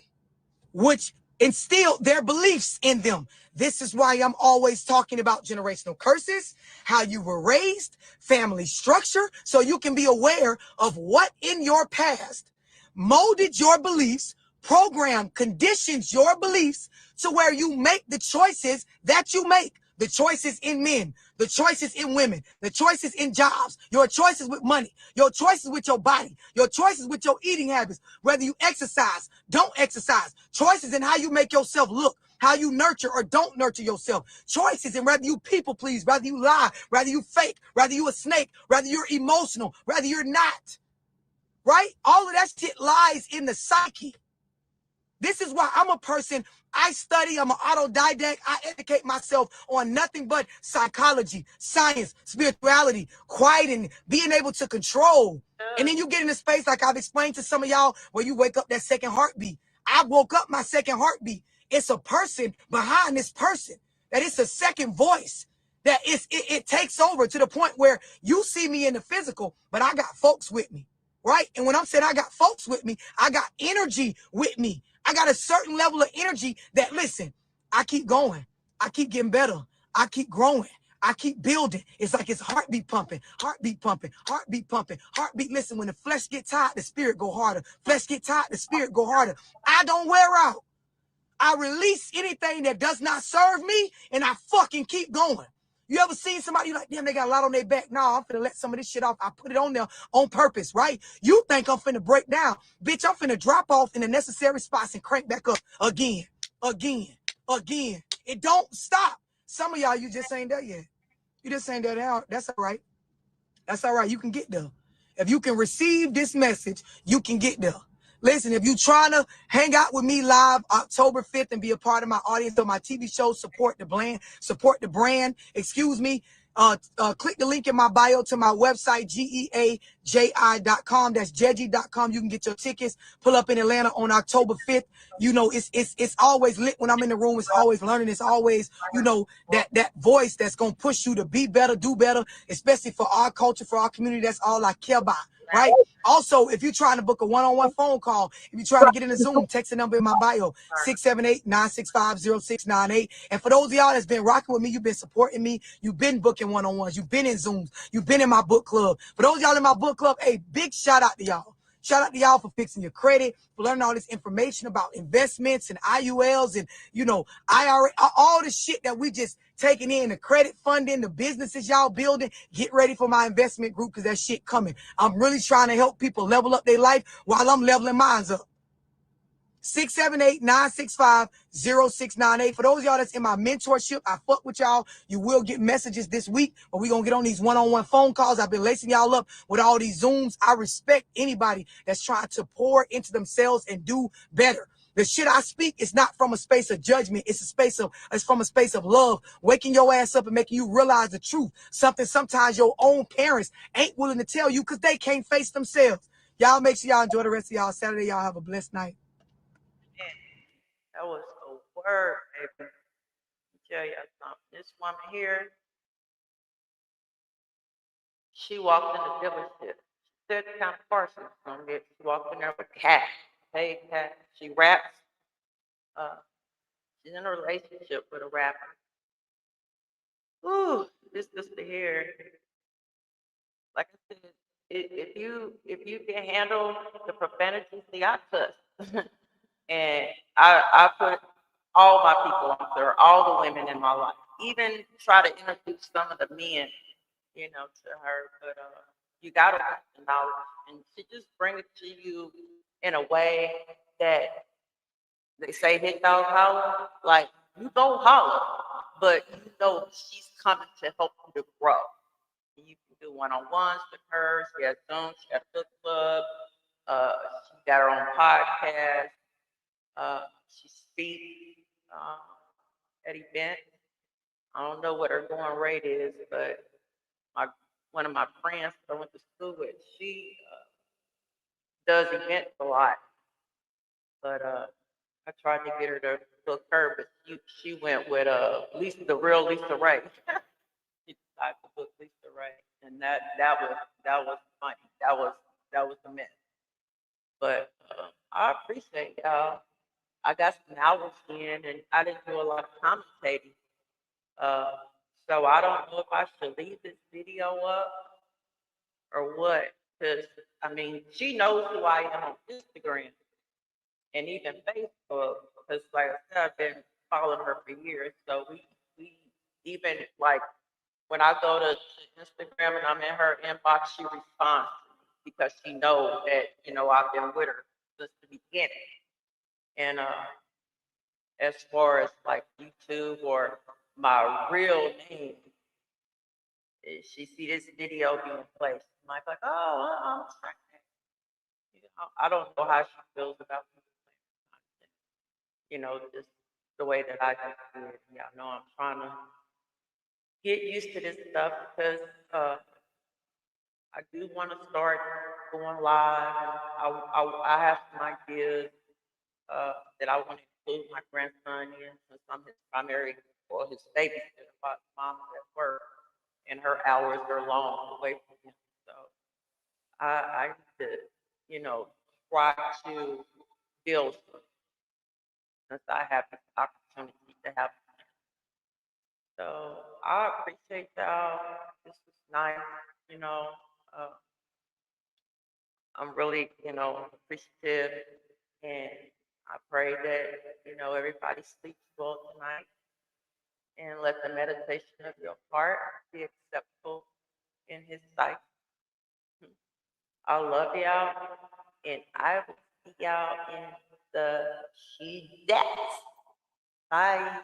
which instill their beliefs in them. This is why I'm always talking about generational curses, how you were raised, family structure, so you can be aware of what in your past molded your beliefs, program conditions your beliefs to where you make the choices that you make. The choices in men, the choices in women, the choices in jobs, your choices with money, your choices with your body, your choices with your eating habits, whether you exercise, don't exercise, choices in how you make yourself look, how you nurture or don't nurture yourself, choices in whether you people please, whether you lie, whether you fake, whether you a snake, whether you're emotional, whether you're not, right? All of that shit lies in the psyche. This is why I'm a person, I study, I'm an autodidact, I educate myself on nothing but psychology, science, spirituality, quieting, being able to control. And then you get in a space like I've explained to some of y'all where you wake up that second heartbeat. I woke up my second heartbeat. It's a person behind this person. That it's a second voice. That it takes over to the point where you see me in the physical, but I got folks with me. Right? And when I'm saying I got folks with me, I got energy with me. I got a certain level of energy that, listen, I keep going. I keep getting better. I keep growing. I keep building. It's like it's heartbeat pumping, heartbeat pumping, heartbeat pumping, heartbeat. Listen, when the flesh get tired, the spirit go harder. Flesh get tired, the spirit go harder. I don't wear out. I release anything that does not serve me, and I fucking keep going. You ever seen somebody like, damn, they got a lot on their back? No, I'm finna let some of this shit off. I put it on there on purpose, right? You think I'm finna break down. Bitch, I'm finna drop off in the necessary spots and crank back up again, again, again. It don't stop. Some of y'all, you just ain't there yet. You just ain't there now. That's all right. That's all right. You can get there. If you can receive this message, you can get there. Listen, if you're trying to hang out with me live October 5th and be a part of my audience on my TV show, support the brand, excuse me, click the link in my bio to my website, geaji.com. That's jeji.com. You can get your tickets, pull up in Atlanta on October 5th. You know, it's always lit when I'm in the room. It's always learning. It's always, you know, that voice that's going to push you to be better, do better, especially for our culture, for our community. That's all I care about. Right? Also, if you're trying to book a one-on-one phone call, if you're trying to get in a Zoom, text the number in my bio, 678-965-0698. And for those of y'all that's been rocking with me, you've been supporting me, you've been booking one-on-ones, you've been in Zooms, you've been in my book club. For those of y'all in my book club, hey, big shout out to y'all. Shout out to y'all for fixing your credit, for learning all this information about investments and IULs and, you know, IRA, all the shit that we just taking in, the credit funding, the businesses y'all building. Get ready for my investment group because that shit coming. I'm really trying to help people level up their life while I'm leveling mine up. 678-965-0698. For those of y'all that's in my mentorship, I fuck with y'all. You will get messages this week, but we're going to get on these one-on-one phone calls. I've been lacing y'all up with all these Zooms. I respect anybody that's trying to pour into themselves and do better. The shit I speak is not from a space of judgment. It's from a space of love, waking your ass up and making you realize the truth. Something sometimes your own parents ain't willing to tell you because they can't face themselves. Y'all make sure y'all enjoy the rest of y'all Saturday. Y'all have a blessed night. That was a word, baby. Let me tell you something. This woman here, she walked in the dealership. She said the kind of person on it. She walked in there with cash, paid cash. She raps. She's in a relationship with a rapper. Ooh, this sister here. Like I said, if you can handle the profanity, see, I cuss. And I put all my people on there, all the women in my life. Even try to introduce some of the men, you know, to her. But you gotta have the knowledge, and she just bring it to you in a way that they say hit dog holler. Like you go holler, but you know she's coming to help you to grow. And you can do one-on-ones with her. She has Zoom. She has book club. She got her own podcast. She speaks at events. I don't know what her going rate is, but one of my friends that I went to school with, she does events a lot. But I tried to get her to book her, but she went with Lisa, the real Lisa Ray. She decided to book Lisa Ray, and that was funny. That was the mess. But I appreciate y'all. I got some hours in, and I didn't do a lot of commentating. Uh, so I don't know if I should leave this video up or what. Because I mean, she knows who I am on Instagram and even Facebook. Because like I said, I've been following her for years. So we even like when I go to Instagram and I'm in her inbox, she responds because she knows that I've been with her since the beginning. And as far as like YouTube or my real name, she see this video being placed, she might be like, oh, I'm trying. I don't know how she feels about me, just the way that I do it. Yeah, I know I'm trying to get used to this stuff because I do want to start going live. And I have some ideas that I want to include my grandson in since I'm his primary or his babysitter. My mom's at work and her hours are long away from him. So I need to, try to build some since I have this opportunity to have. So I appreciate y'all. This was nice, you know. Uh, I'm really, appreciative, and I pray that, everybody sleeps well tonight and let the meditation of your heart be acceptable in His sight. I love y'all, and I will see y'all in the she Bye.